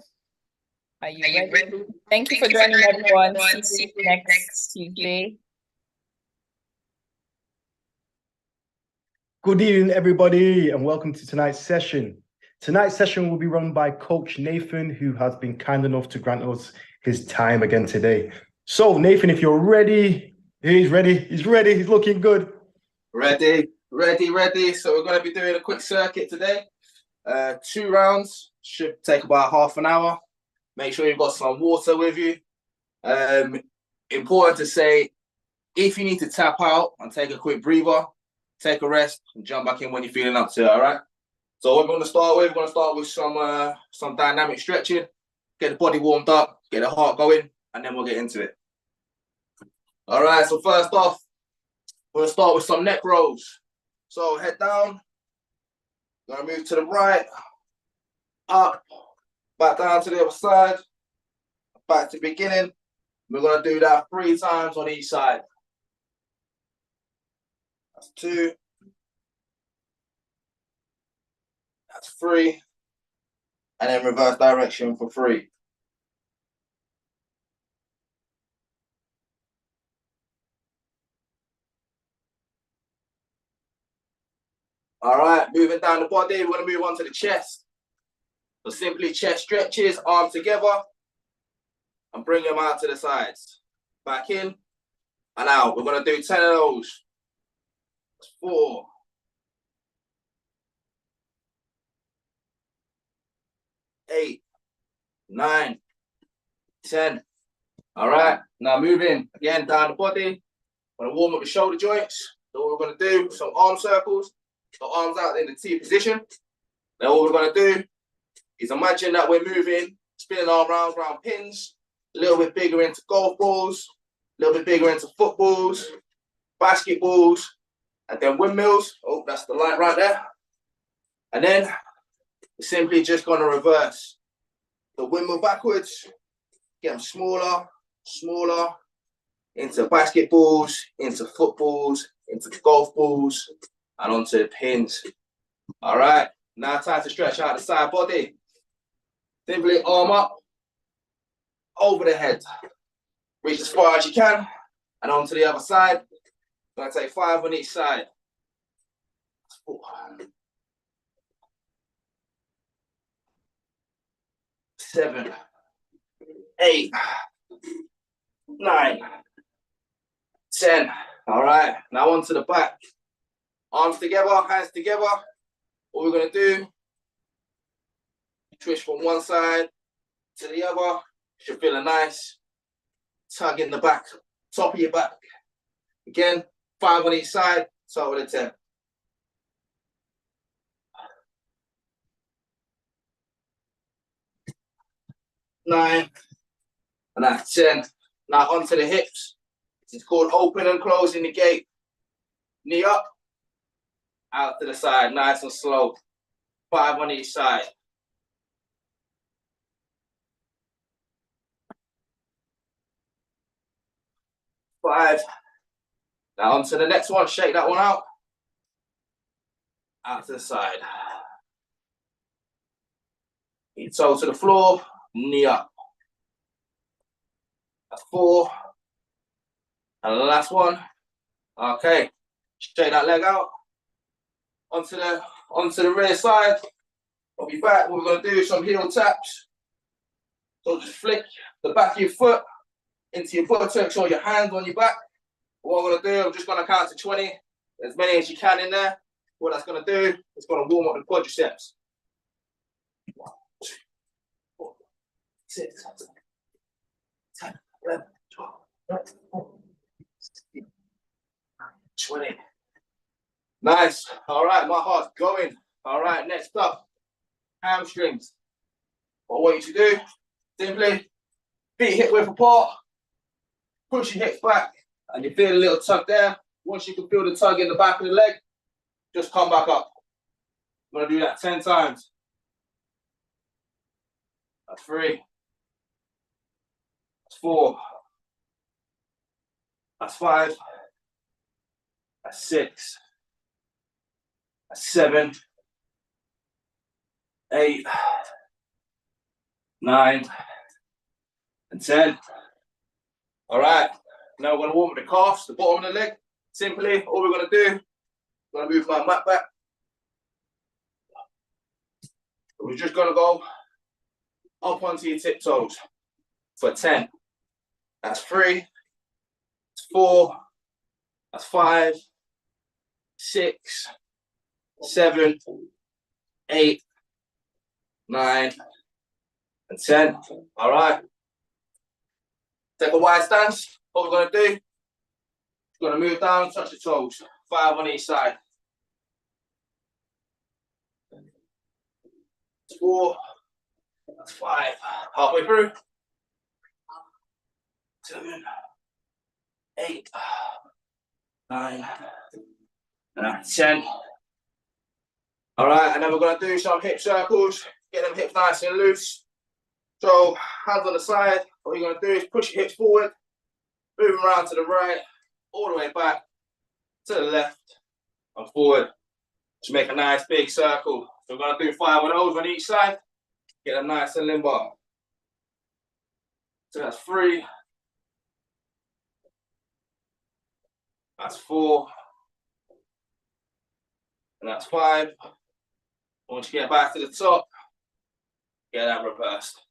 are you ready? Thank you for joining, everyone. See you next Tuesday. Good evening, everybody, and welcome to tonight's session. Tonight's session will be run by Coach Nathan, who has been kind enough to grant us his time again today. So, Nathan, if you're ready, he's ready. He's looking good. Ready. So we're going to be doing a quick circuit today. 2 rounds, should take about half an hour. Make sure you've got some water with you. Important to say, if you need to tap out and take a quick breather, take a rest and jump back in when you're feeling up to it, all right? So what we're going to start with some dynamic stretching, get the body warmed up, get the heart going. and then we'll get into it. All right, so first off, we're gonna start with some neck rolls. So head down, gonna move to the right, up, back down to the other side, back to the beginning. We're gonna do that 3 times on each side. That's 2. That's 3. And then reverse direction for 3. All right, moving down the body, we're gonna move on to the chest. So simply chest stretches, arms together, and bring them out to the sides. Back in and out. We're gonna do 10 of those. That's 4. 8, 9, 10. All right, now moving again down the body. We're gonna warm up the shoulder joints. So what we're gonna do, some arm circles. So arms out in the T position. Then what we're gonna do is imagine that we're moving, spinning our arms around pins, a little bit bigger into golf balls, a little bit bigger into footballs, basketballs, and then windmills. Oh, that's the light right there. And then we're simply just gonna reverse the windmill backwards, get them smaller, smaller, into basketballs, into footballs, into golf balls, and onto pins. All right, now time to stretch out the side body. Simply arm up, over the head. Reach as far as you can, and onto the other side. I'm gonna take 5 on each side. 4, 7, 8, 9, 10. All right, now onto the back. Arms together, hands together. What we're gonna do, twist from one side to the other. Should feel a nice tug in the back, top of your back. Again, 5 on each side, start with a 10. 9, and that's 10. Now onto the hips. It's called open and closing the gate. Knee up, out to the side, nice and slow. 5 on each side. 5. Now on to the next one, shake that one out. Out to the side. Toe to the floor, knee up. That's 4. And the last one. Okay, shake that leg out. Onto the rear side. I'll be back. We're gonna do some heel taps. So just flick the back of your foot into your buttocks or your hands on your back. What I'm gonna do, I'm just gonna count to 20, as many as you can in there. What that's gonna do, it's gonna warm up the quadriceps. 1, 2, 4, 6, 10, 11, 12, 13, 14, 16, 20. Nice. All right, my heart's going. All right, next up, hamstrings. What I want you to do, simply feet hip width apart, push your hips back, and you feel a little tug there. Once you can feel the tug in the back of the leg, just come back up. I'm gonna do that 10 times. That's 3. That's 4. That's 5. That's 6. That's 7. 8. 9. And 10. All right. Now we're gonna warm up the calves, the bottom of the leg. Simply, all we're gonna do, I'm gonna move my mat back. We're just gonna go up onto your tiptoes for 10. That's 3. That's 4. That's 5. 6. 7. 8. 9. And 10. All right. Take a wide stance. What we're gonna do, we're gonna move down, touch the toes. 5 on each side. 4. That's 5. Halfway through. 7, 8, 9, and 10. All right, and then we're going to do some hip circles. Get them hips nice and loose. So hands on the side. What you're going to do is push your hips forward, move them around to the right, all the way back to the left and forward to make a nice big circle. So we're going to do 5 of those on each side. Get them nice and limber. So that's 3. That's 4. And that's 5. Once you get back to the top, get that reversed.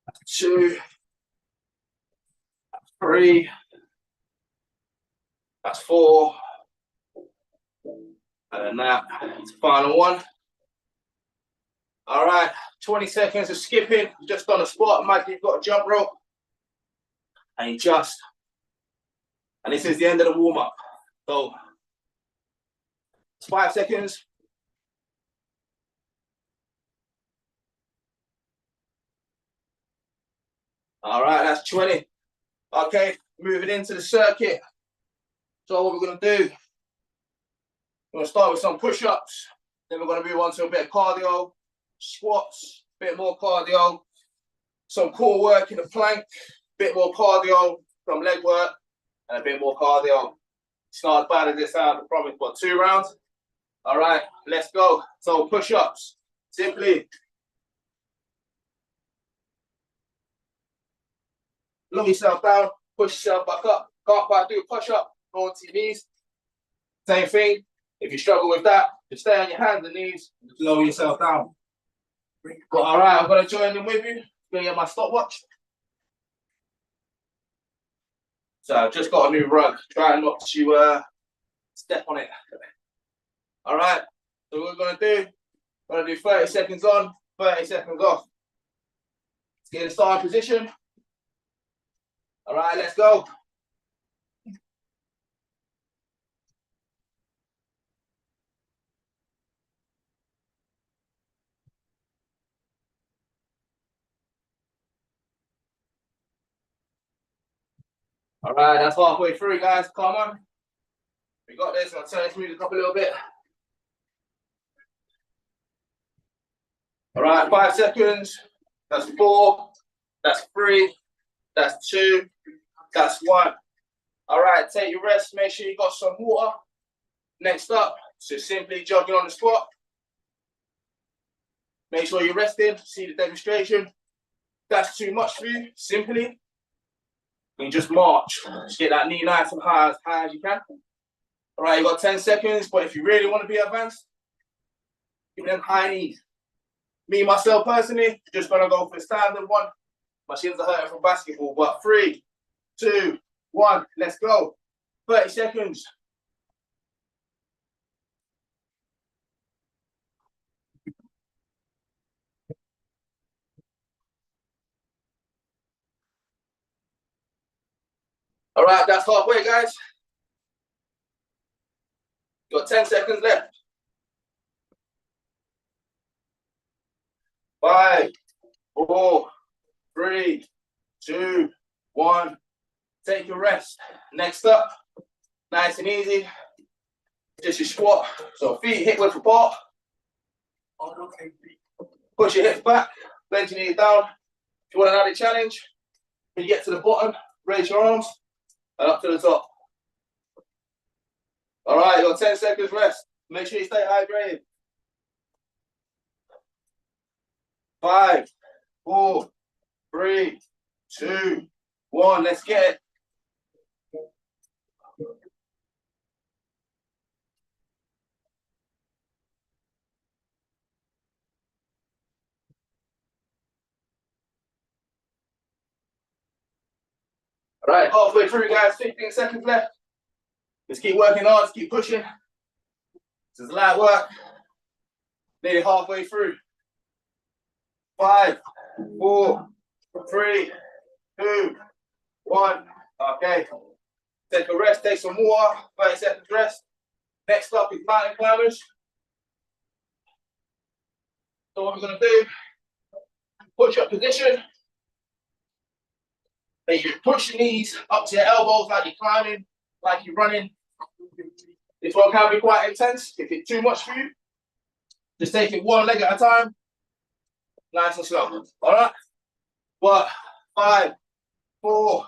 That's 2. That's 3. That's 4. And then that's the final one. All right, 20 seconds of skipping, just on the spot. Imagine you've got a jump rope. And you just. And this is the end of the warm-up. So, it's 5 seconds. All right, that's 20. Okay, moving into the circuit. So what we're going to do, we're going to start with some push-ups. Then we're going to move on to a bit of cardio, squats, a bit more cardio, some core work in the plank, a bit more cardio, some leg work, and a bit more cardio. It's not as bad as it sounds, I promise, but 2 rounds. All right, let's go. So push-ups, simply. Lower yourself down, push yourself back up. Can't quite do a push-up, go onto your knees. Same thing. If you struggle with that, just stay on your hands and knees, and just lower yourself down. But all right, I'm gonna join in with you. I'm gonna get my stopwatch. So I've just got a new rug. Try not to step on it. All right. So what we're gonna do, 30 seconds on, 30 seconds off. Let's get in starting position. All right, let's go. All right, that's halfway through, guys. Come on. We got this. I'll turn this music up a little bit. All right, 5 seconds. That's 4. That's 3. That's 2. That's 1. All right, take your rest. Make sure you got some water. Next up, so simply jogging on the squat. Make sure you're resting. See the demonstration. If that's too much for you, simply, you just march. Just get that knee nice and high as you can. All right, you got 10 seconds, but if you really want to be advanced, give them high knees. Me, myself, personally, just gonna go for the standard one. My shins are hurting from basketball, but 3, 2, 1, let's go. 30 seconds. All right, that's halfway, guys. Got 10 seconds left. 5, 4, 3, 2, 1. Take your rest. Next up, nice and easy. Just your squat. So feet hip width apart. Push your hips back. Bend your knees down. If you want an added challenge, when you get to the bottom, raise your arms and up to the top. All right, you got 10 seconds rest. Make sure you stay hydrated. 5, 4, 3, 2, 1. Let's get it. All right, halfway through, guys. 15 seconds left. Just keep working hard. Just keep pushing. This is light work. Nearly halfway through. 5, 4, 3, 2, 1. Okay. Take a rest. Take some water. 30 seconds rest. Next up is mountain climbers. So what we're gonna do? push-up position. Then you push your knees up to your elbows like you're climbing, like you're running. This one can be quite intense. If it's too much for you, just take it one leg at a time, nice and slow. All right? What? 5, 4,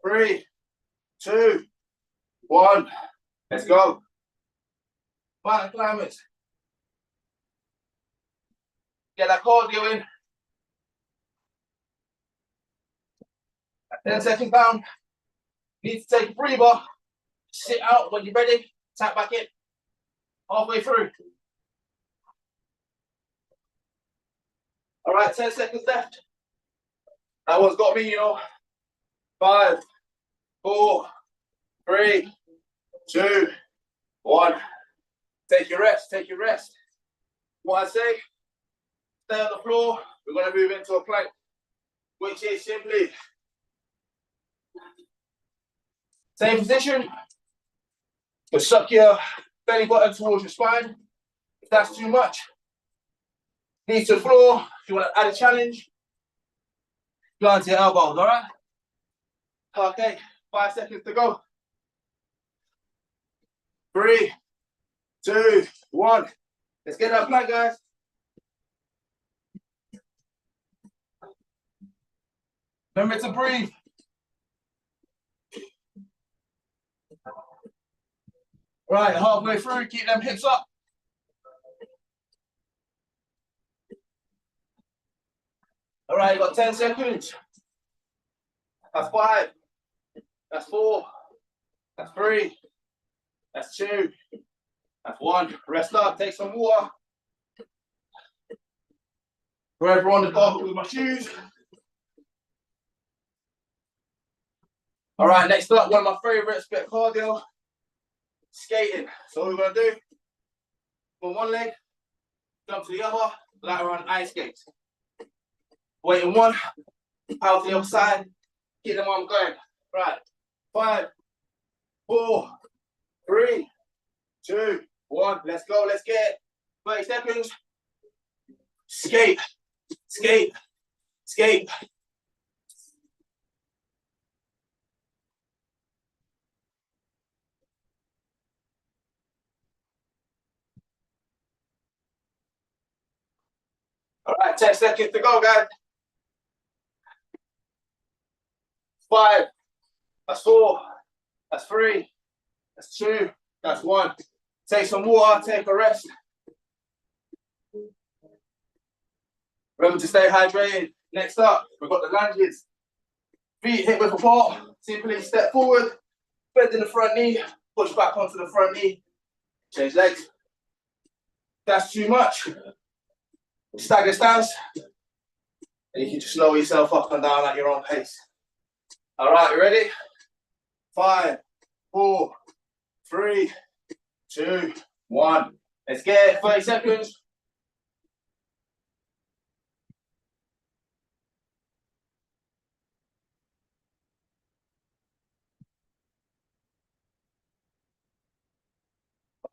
3, 2, 1. Let's go. Mountain climbers. Get that cardio in. 10 seconds down. Need to take a breather. Sit out when you're ready. Tap back in. Halfway through. All right, 10 seconds left. That one's got me, you know. 5, 4, 3, 2, 1. Take your rest, take your rest. What I say, stay on the floor. We're going to move into a plank, which is simply same position. Just suck your belly button towards your spine. If that's too much, knees to the floor. If you want to add a challenge, go onto your elbows, all right? Okay, 5 seconds to go. 3, 2, 1. Let's get that plank, guys. Remember to breathe. Right, halfway through, keep them hips up. All right, you got 10 seconds. That's 5. That's 4. That's 3. That's 2. That's 1. Rest up, take some water. Wherever on the carpet with my shoes. All right, next up, one of my favorites, bit of cardio. Skating. So what we're gonna do, on one leg, jump to the other, like we're on ice skates. Weight in one, power to the other side, keep them arms going. Right, 5, 4, 3, 2, 1. Let's go, let's get it. 30 seconds. Skate, skate, skate. All right, 10 seconds to go, guys. 5, that's 4, that's 3, that's 2, that's 1. Take some water, take a rest. Remember to stay hydrated. Next up, we've got the lunges. Feet hip width apart. Simply step forward, bend in the front knee, push back onto the front knee, change legs. If that's too much, stagger stance, and you can just slow yourself up and down at your own pace. All right, you ready? 5, 4, 3, 2, 1. Let's get it. 30 seconds.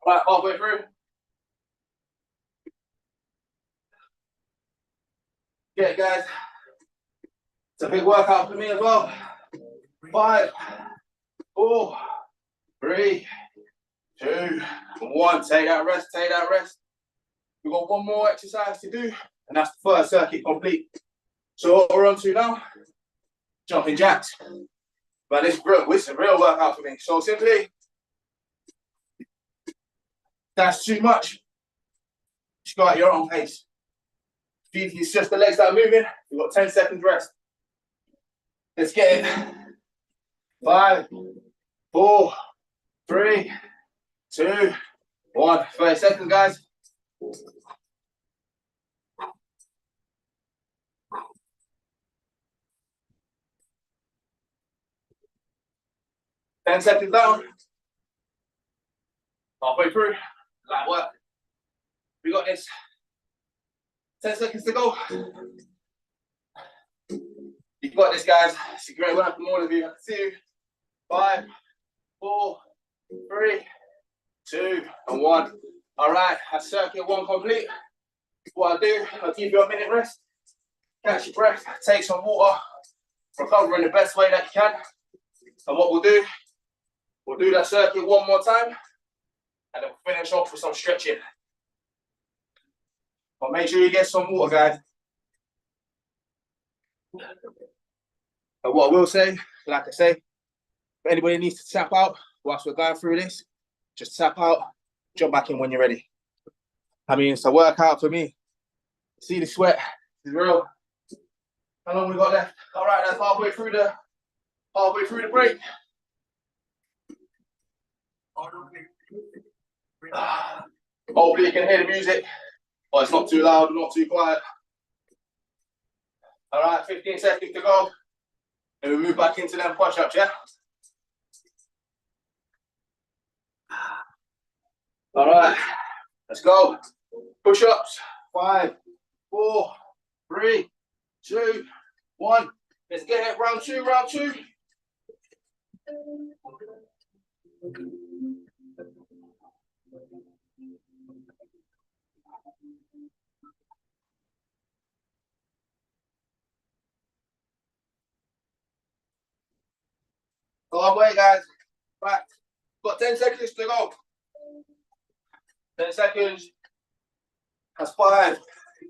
All right, halfway through. Get it, guys. It's a big workout for me as well. 5, 4, 3, 2, 1. Take that rest, take that rest. We've got one more exercise to do, and that's the first circuit complete. So what we're on to now, jumping jacks. But this is a real workout for me. So simply, that's too much. Just go at your own pace. If it's just the legs that are moving, you've got 10 seconds rest. Let's get it. 5, 4, 3, 2, 1. 30 seconds, guys. Ten seconds down. Halfway through. Light work. We got this. 10 seconds to go. You've got this, guys. It's a great work from all of you. 2, 5, 4, 3, 2, and 1. All right, that's circuit 1 complete. What I'll do, I'll give you a minute rest. Catch your breath, take some water, recover in the best way that you can. And what we'll do that circuit one more time, and then we'll finish off with some stretching. But make sure you get some water, guys. And what I will say, like I say, if anybody needs to tap out whilst we're going through this, just tap out, jump back in when you're ready. I mean, it's a workout for me. See the sweat, it's real. How long we got left? All right, that's halfway through the break. Hopefully you can hear the music, but it's not too loud, not too quiet. All right, 15 seconds to go. And we move back into them push-ups, yeah? All right, let's go. Push-ups, 5, 4, 3, 2, 1. Let's get it, round two. Go on, wait, guys. Back. Got 10 seconds to go. 10 seconds. That's 5.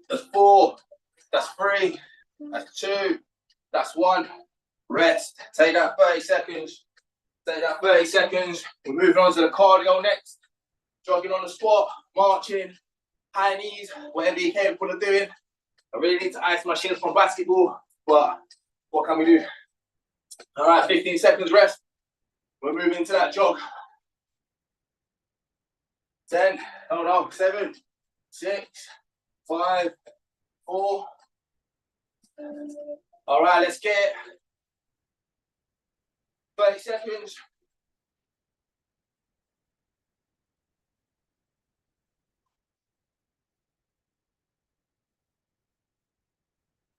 That's 4. That's 3. That's 2. That's 1. Rest. Take that 30 seconds. Take that 30 seconds. We're moving on to the cardio next. Jogging on the squat, marching, high knees, whatever you're capable of doing. I really need to ice my shins from basketball, but what can we do? All right, 15 seconds rest. We're moving into that jog. 10, 7, 6, 5, 4. All right, let's get it. 30 seconds.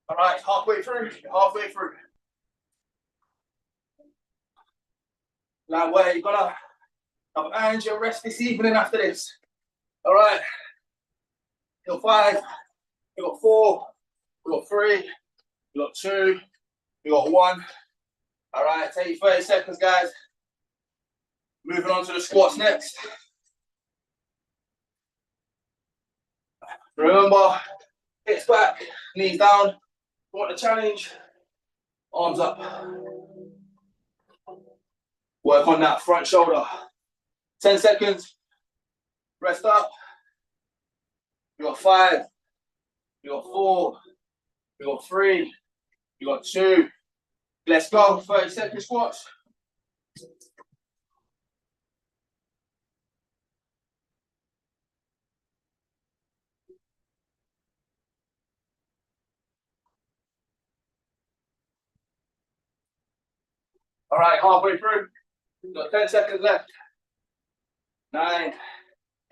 All right, halfway through. Now, where you're gonna have earned your rest this evening after this. All right. You got 5, you got 4, you got 3, you got 2, you got 1. All right, take 30 seconds, guys. Moving on to the squats next. Remember, hips back, knees down. Want the challenge? Arms up. Work on that front shoulder. 10 seconds. Rest up. You got 5. You got 4. You got 3. You got 2. Let's go. 30-second squats. All right, halfway through. We've got 10 seconds left. 9,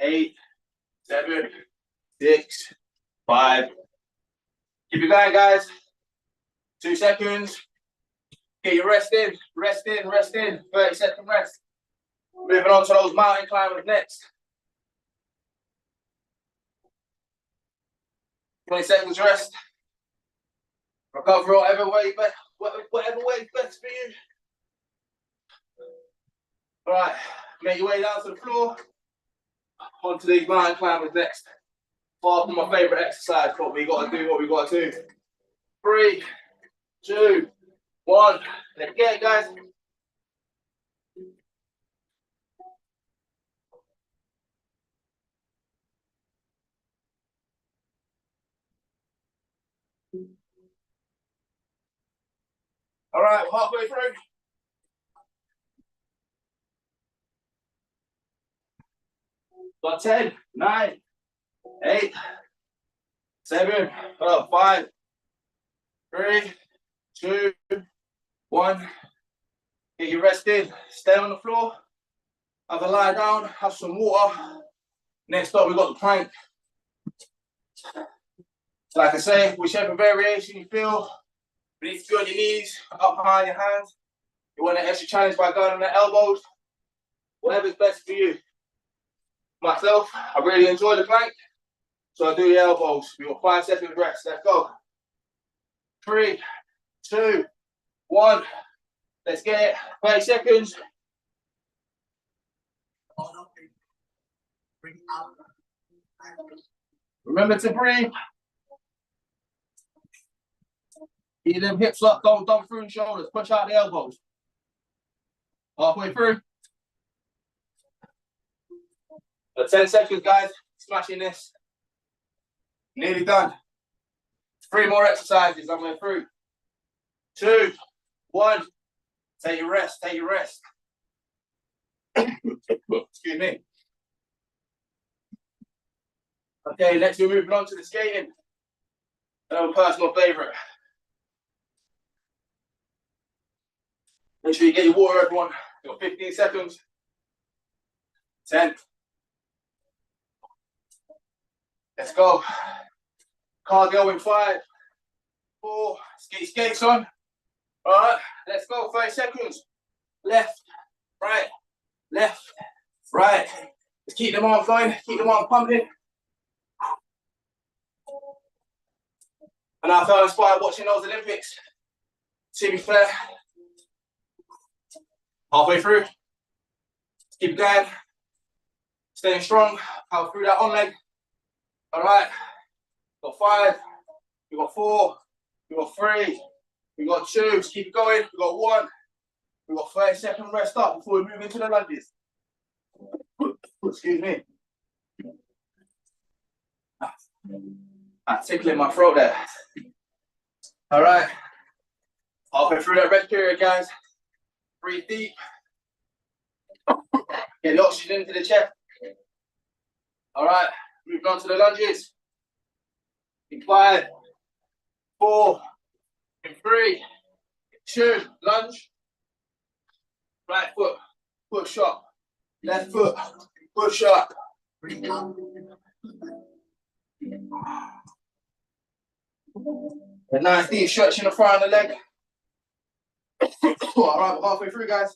8, 7, 6, 5. Keep it going, guys. 2 seconds. Get your rest in. 30-second rest. Moving on to those mountain climbers next. 20 seconds rest. Recover whatever way is best for you. All right, make your way down to the floor. Onto these mountain climbers next. Far from my favorite exercise, but we got to do. 3, 2, 1. Let's get it, guys. All right, we're halfway through. Got 10, 9, 8, 7, 5, 3, 2, 1. Get your rest in. Stay on the floor. Have a lie down. Have some water. Next up, we've got the plank. Like I say, whichever variation you feel, you need to be on your knees, up high on your hands. You want an extra challenge by going on the elbows. Whatever's best for you. Myself, I really enjoy the plank, so I do the elbows. We got 5 seconds rest. Let's go. 3, 2, 1. Let's get it. 30 seconds. Remember to breathe. Keep them hips up, don't dump through the shoulders. Push out the elbows. Halfway through. 10 seconds, guys. Smashing this. Nearly done. 3 more exercises. I'm going through. 2, 1. Take your rest. Take your rest. Excuse me. Okay, next we're moving on to the skating. Another personal favorite. Make sure you get your water, everyone. You got 15 seconds. 10. Let's go. Cardio in 5, 4. Skate skates on. All right, let's go. 30 seconds. Left, right, left, right. Let's keep them arms going. Keep them arms pumping. And I felt inspired watching those Olympics. To be fair. Halfway through. Keep going. Staying strong. Power through that on leg. All right. Got 5. We got 4. We got 3. We got 2. Let's keep it going. We got 1. We got 30-second rest up before we move into the lunges. Excuse me. I'm tickling my throat there. All right. Halfway through that rest period, guys. Breathe deep. Get the oxygen into the chest. All right. Moving on to the lunges. In 5, 4, in 3, 2, lunge. Right foot, push up. Left foot, push up. A nice deep stretch in the front of the leg. All right, we're halfway through, guys.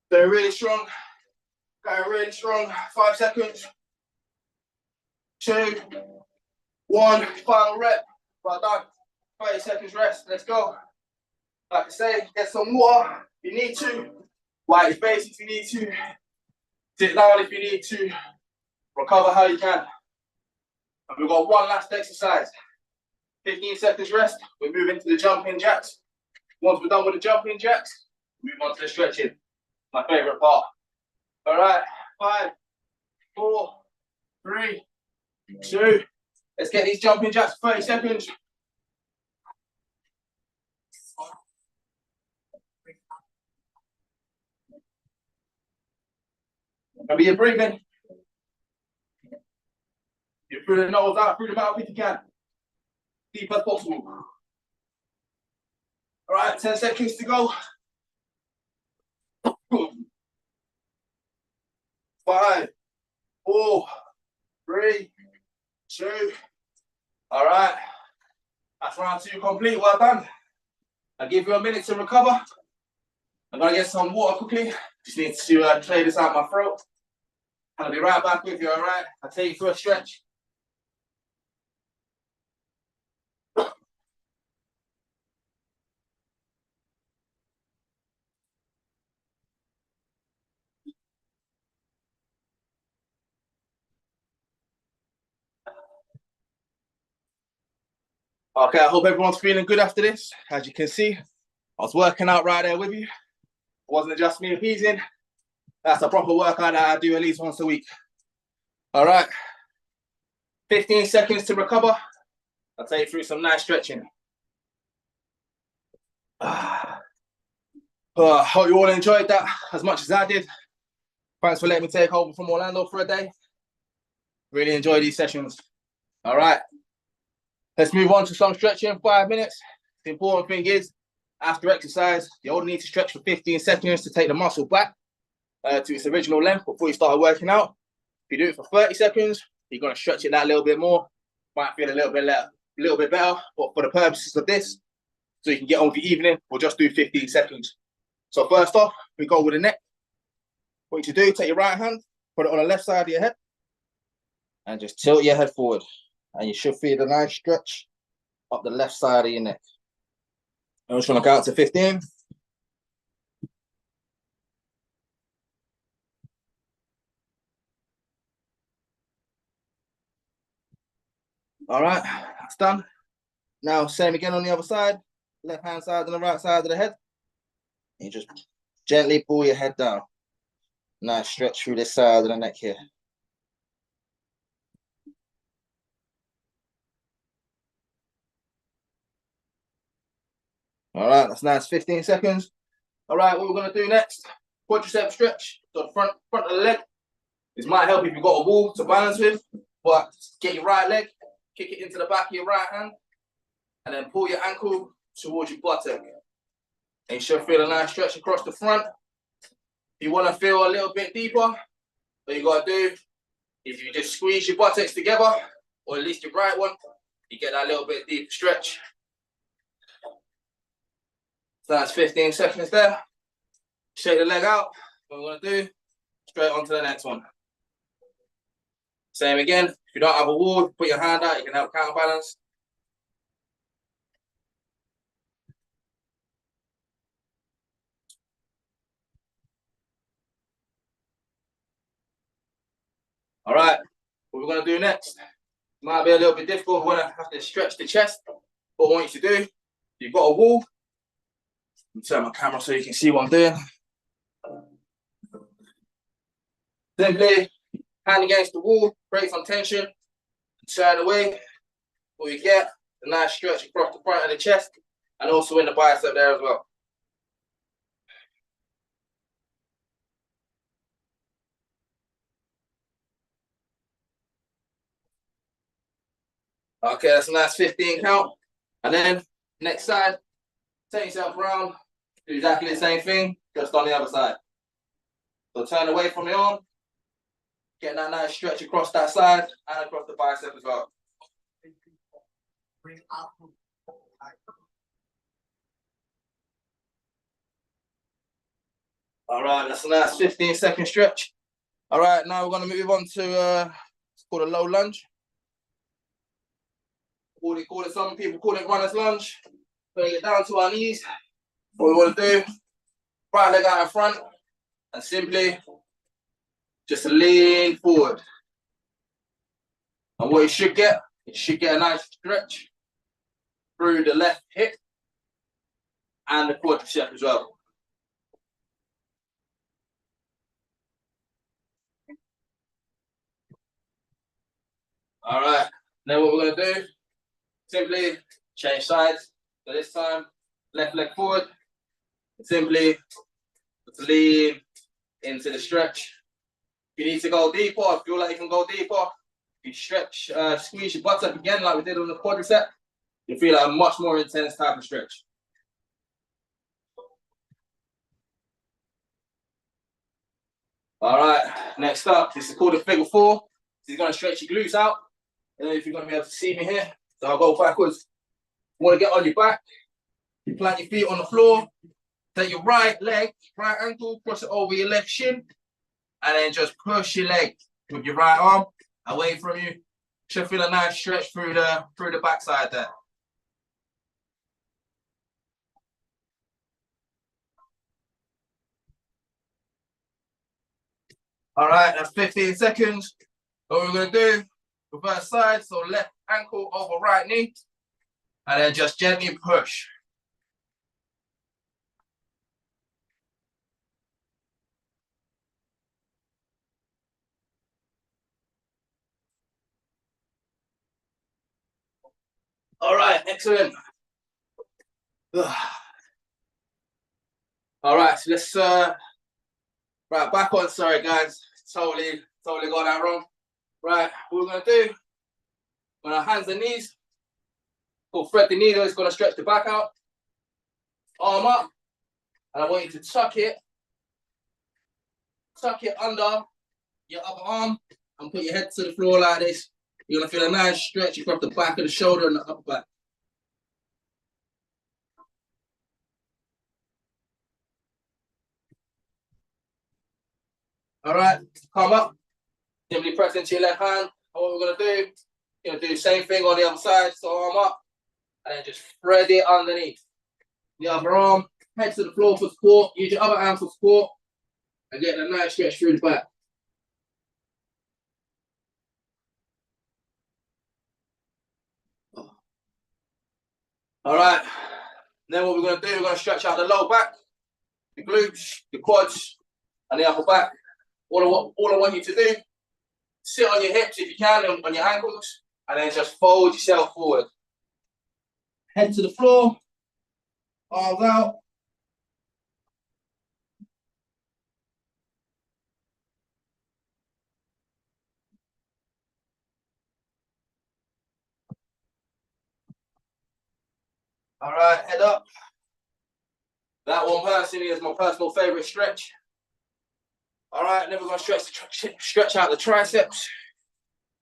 They're really strong. Going really strong. 5 seconds. 2, 1. Final rep. Well done. 30 seconds rest. Let's go. Like I say, get some water if you need to. Wipe your face if you need to. Sit down if you need to. Recover how you can. And we've got one last exercise. 15 seconds rest. We move into the jumping jacks. Once we're done with the jumping jacks, move on to the stretching. My favorite part. All right. 5, 4, 3, 2. Let's get these jumping jacks for 30 seconds. Remember your breathing. You through the nose, out through the mouth if you can. Deep as possible. All right, 10 seconds to go. 5, 4, 3, 2. All right. That's round 2 complete. Well done. I'll give you a minute to recover. I'm going to get some water quickly. Just need to clear this out my throat. I'll be right back with you, all right? I'll take you through a stretch. Okay, I hope everyone's feeling good after this. As you can see, I was working out right there with you. It wasn't just me appeasing. That's a proper workout that I do at least once a week. All right. 15 seconds to recover. I'll take you through some nice stretching. Hope you all enjoyed that as much as I did. Thanks for letting me take over from Orlando for a day. Really enjoy these sessions. All right. Let's move on to some stretching in 5 minutes. The important thing is, after exercise, you only need to stretch for 15 seconds to take the muscle back to its original length before you start working out. If you do it for 30 seconds, you're going to stretch it that little bit more. Might feel a little bit better, but for the purposes of this, so you can get on with your evening, we'll just do 15 seconds. So first off, we go with the neck. What you do, take your right hand, put it on the left side of your head. And just tilt your head forward. And you should feel a nice stretch up the left side of your neck. I'm just going to count to 15. All right, that's done. Now, same again on the other side. Left hand side and the right side of the head. And you just gently pull your head down. Nice stretch through this side of the neck here. All right, that's nice. 15 seconds. All right, what we're going to do next, quadricep stretch. So the front of the leg. This might help if you've got a wall to balance with, but get your right leg, kick it into the back of your right hand, and then pull your ankle towards your buttock. And you should feel a nice stretch across the front. If you want to feel a little bit deeper, what you got to do is you just squeeze your buttocks together, or at least your right one, you get that little bit deeper stretch. So that's 15 seconds there. Shake the leg out. What we're going to do, straight on to the next one. Same again. If you don't have a wall, put your hand out. You can help counterbalance. All right. What we're going to do next might be a little bit difficult. We're going to have to stretch the chest. What I want you to do, you've got a wall. Let me turn my camera so you can see what I'm doing. Simply hand against the wall, break some tension, turn away. What you get, a nice stretch across the front of the chest and also in the bicep there as well. Okay, that's a nice 15 count. And then next side, turn yourself around, do exactly the same thing, just on the other side. So turn away from the arm, get that nice stretch across that side and across the bicep as well. All right, that's a nice 15-second stretch. All right, now we're going to move on to it's called a low lunge. Some people call it runner's lunge. Bring it down to our knees. What we want to do, right leg out in front, and simply just lean forward. And what you should get a nice stretch through the left hip and the quadricep as well. All right, now what we're going to do, simply change sides. So this time, left leg forward, simply lean into the stretch. If you need to go deeper, I feel like you can go deeper. If you stretch, squeeze your butt up again like we did on the quadricep, you feel like a much more intense type of stretch. All right, next up, this is called a figure four. This is going to stretch your glutes out. I don't know if you're going to be able to see me here. So I'll go backwards. You want to get on your back. You plant your feet on the floor. Take your right leg, right ankle, cross it over your left shin. And then just push your leg with your right arm away from you. Should feel a nice stretch through the backside there. All right, that's 15 seconds. What we're going to do, reverse side, so left ankle over right knee, and then just gently push. All right, excellent. All right, so let's right back on. Sorry, guys, totally got that wrong. Right, what we're gonna do? On our hands and knees, we'll thread the needle. It's gonna stretch the back out. Arm up, and I want you to tuck it under your upper arm, and put your head to the floor like this. You're gonna feel a nice stretch across the back of the shoulder and the upper back. All right, come up. Simply press into your left hand, what we're gonna do, you're gonna do the same thing on the other side, so arm up, and then just thread it underneath. The other arm, head to the floor for support, use your other arm for support, and get a nice stretch through the back. All right, then what we're gonna do, we're gonna stretch out the lower back, the glutes, the quads, and the upper back. All I want you to do, sit on your hips if you can, on your ankles, and then just fold yourself forward. Head to the floor, arms out. All right, head up. That one personally is my personal favorite stretch. All right, then we're gonna stretch out the triceps.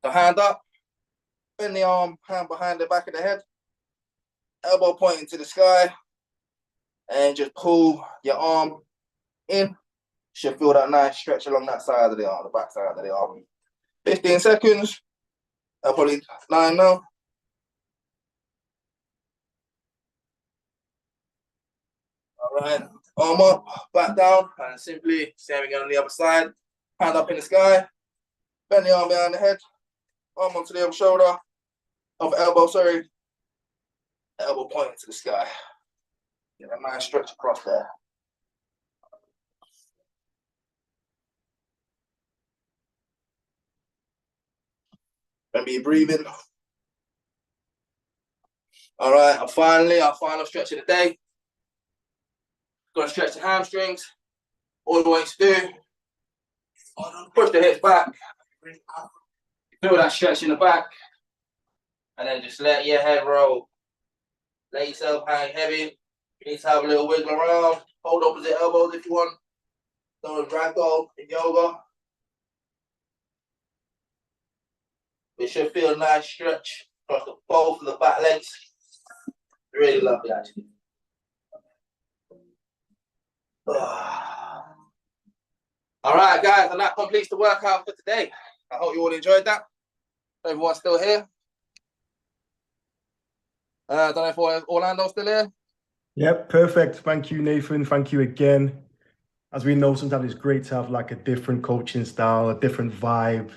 The hand up, bend the arm, hand behind the back of the head, elbow pointing to the sky, and just pull your arm in. Should feel that nice stretch along that side of the arm, the back side of the arm. 15 seconds. I'll probably 9 now. All right, arm up, back down, and simply same again on the other side. Hand up in the sky, bend the arm behind the head, arm onto the other shoulder, other elbow, sorry. Elbow pointing to the sky. Get a nice stretch across there. Remember your breathing. All right, and finally, our final stretch of the day. Gonna stretch the hamstrings. All I want you to do, push the hips back. Feel that stretch in the back. And then just let your head roll. Let yourself hang heavy. You need to have a little wiggle around. Hold opposite elbows if you want. Don't ragdoll in yoga. It should feel a nice stretch across both of the back legs. Really lovely, actually. All right, guys, and that completes the workout for today. I hope you all enjoyed that. Everyone's still here. I don't know if Orlando's still here. Yep, perfect. Thank you, Nathan. Thank you again. As we know, sometimes it's great to have like a different coaching style, a different vibe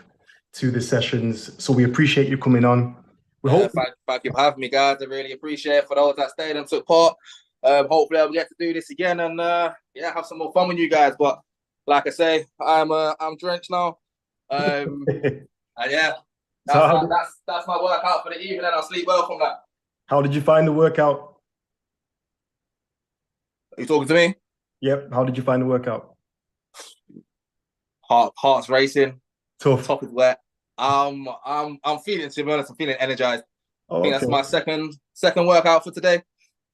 to the sessions. So we appreciate you coming on. Thank you for having me, guys. I really appreciate it. For those that stayed and took part, hopefully I'll get to do this again and have some more fun with you guys. But like I say, I'm drenched now. And yeah, that's my workout for the evening. I'll sleep well from that. How did you find the workout? Are you talking to me? Yep. How did you find the workout? Heart's racing. Tough. Top is wet. I'm feeling, to be honest, I'm feeling energized. I think that's my second workout for today.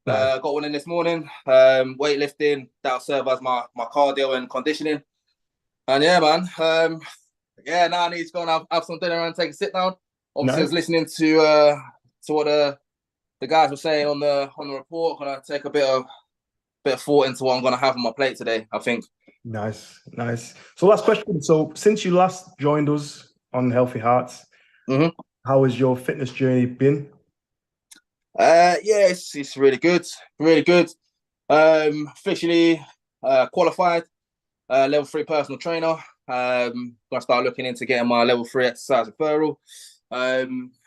Nice. Got one in this morning. Weightlifting, that'll serve as my cardio and conditioning. And yeah, man. Now I need to go and have some dinner and take a sit down. Obviously, I was listening to what the guys were saying on the report. Gonna take a bit of thought into what I'm gonna have on my plate today, I think. Nice. So last question. So since you last joined us on Healthy Hearts, how has your fitness journey been? It's really good. Really good. Officially qualified, level 3 personal trainer. Gonna start looking into getting my level 3 exercise referral.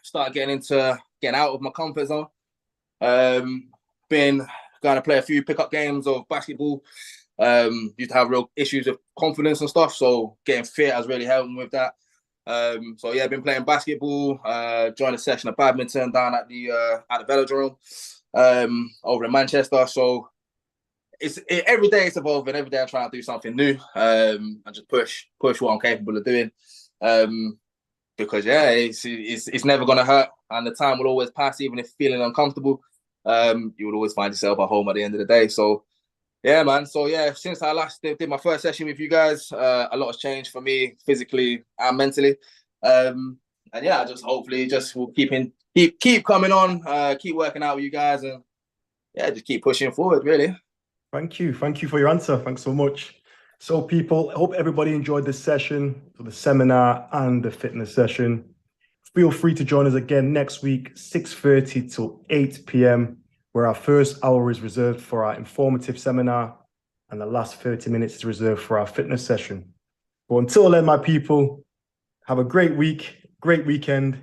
Start getting out of my comfort zone. Been going to play a few pickup games of basketball. Used to have real issues of confidence and stuff, so getting fit has really helped me with that. I've been playing basketball. Joined a session of badminton down at the velodrome over in Manchester. So every day it's evolving. Every day I'm trying to do something new and just push what I'm capable of doing. Because it's never gonna hurt, and the time will always pass, even if feeling uncomfortable. You will always find yourself at home at the end of the day. So yeah, man. So yeah, since I last did my first session with you guys, a lot has changed for me physically and mentally. I just hopefully will keep coming on, keep working out with you guys, and just keep pushing forward, really. Thank you for your answer. Thanks so much. So people, I hope everybody enjoyed this session, the seminar and the fitness session. Feel free to join us again next week, 6:30 till 8 p.m., where our first hour is reserved for our informative seminar and the last 30 minutes is reserved for our fitness session. But until then, my people, have a great week, great weekend,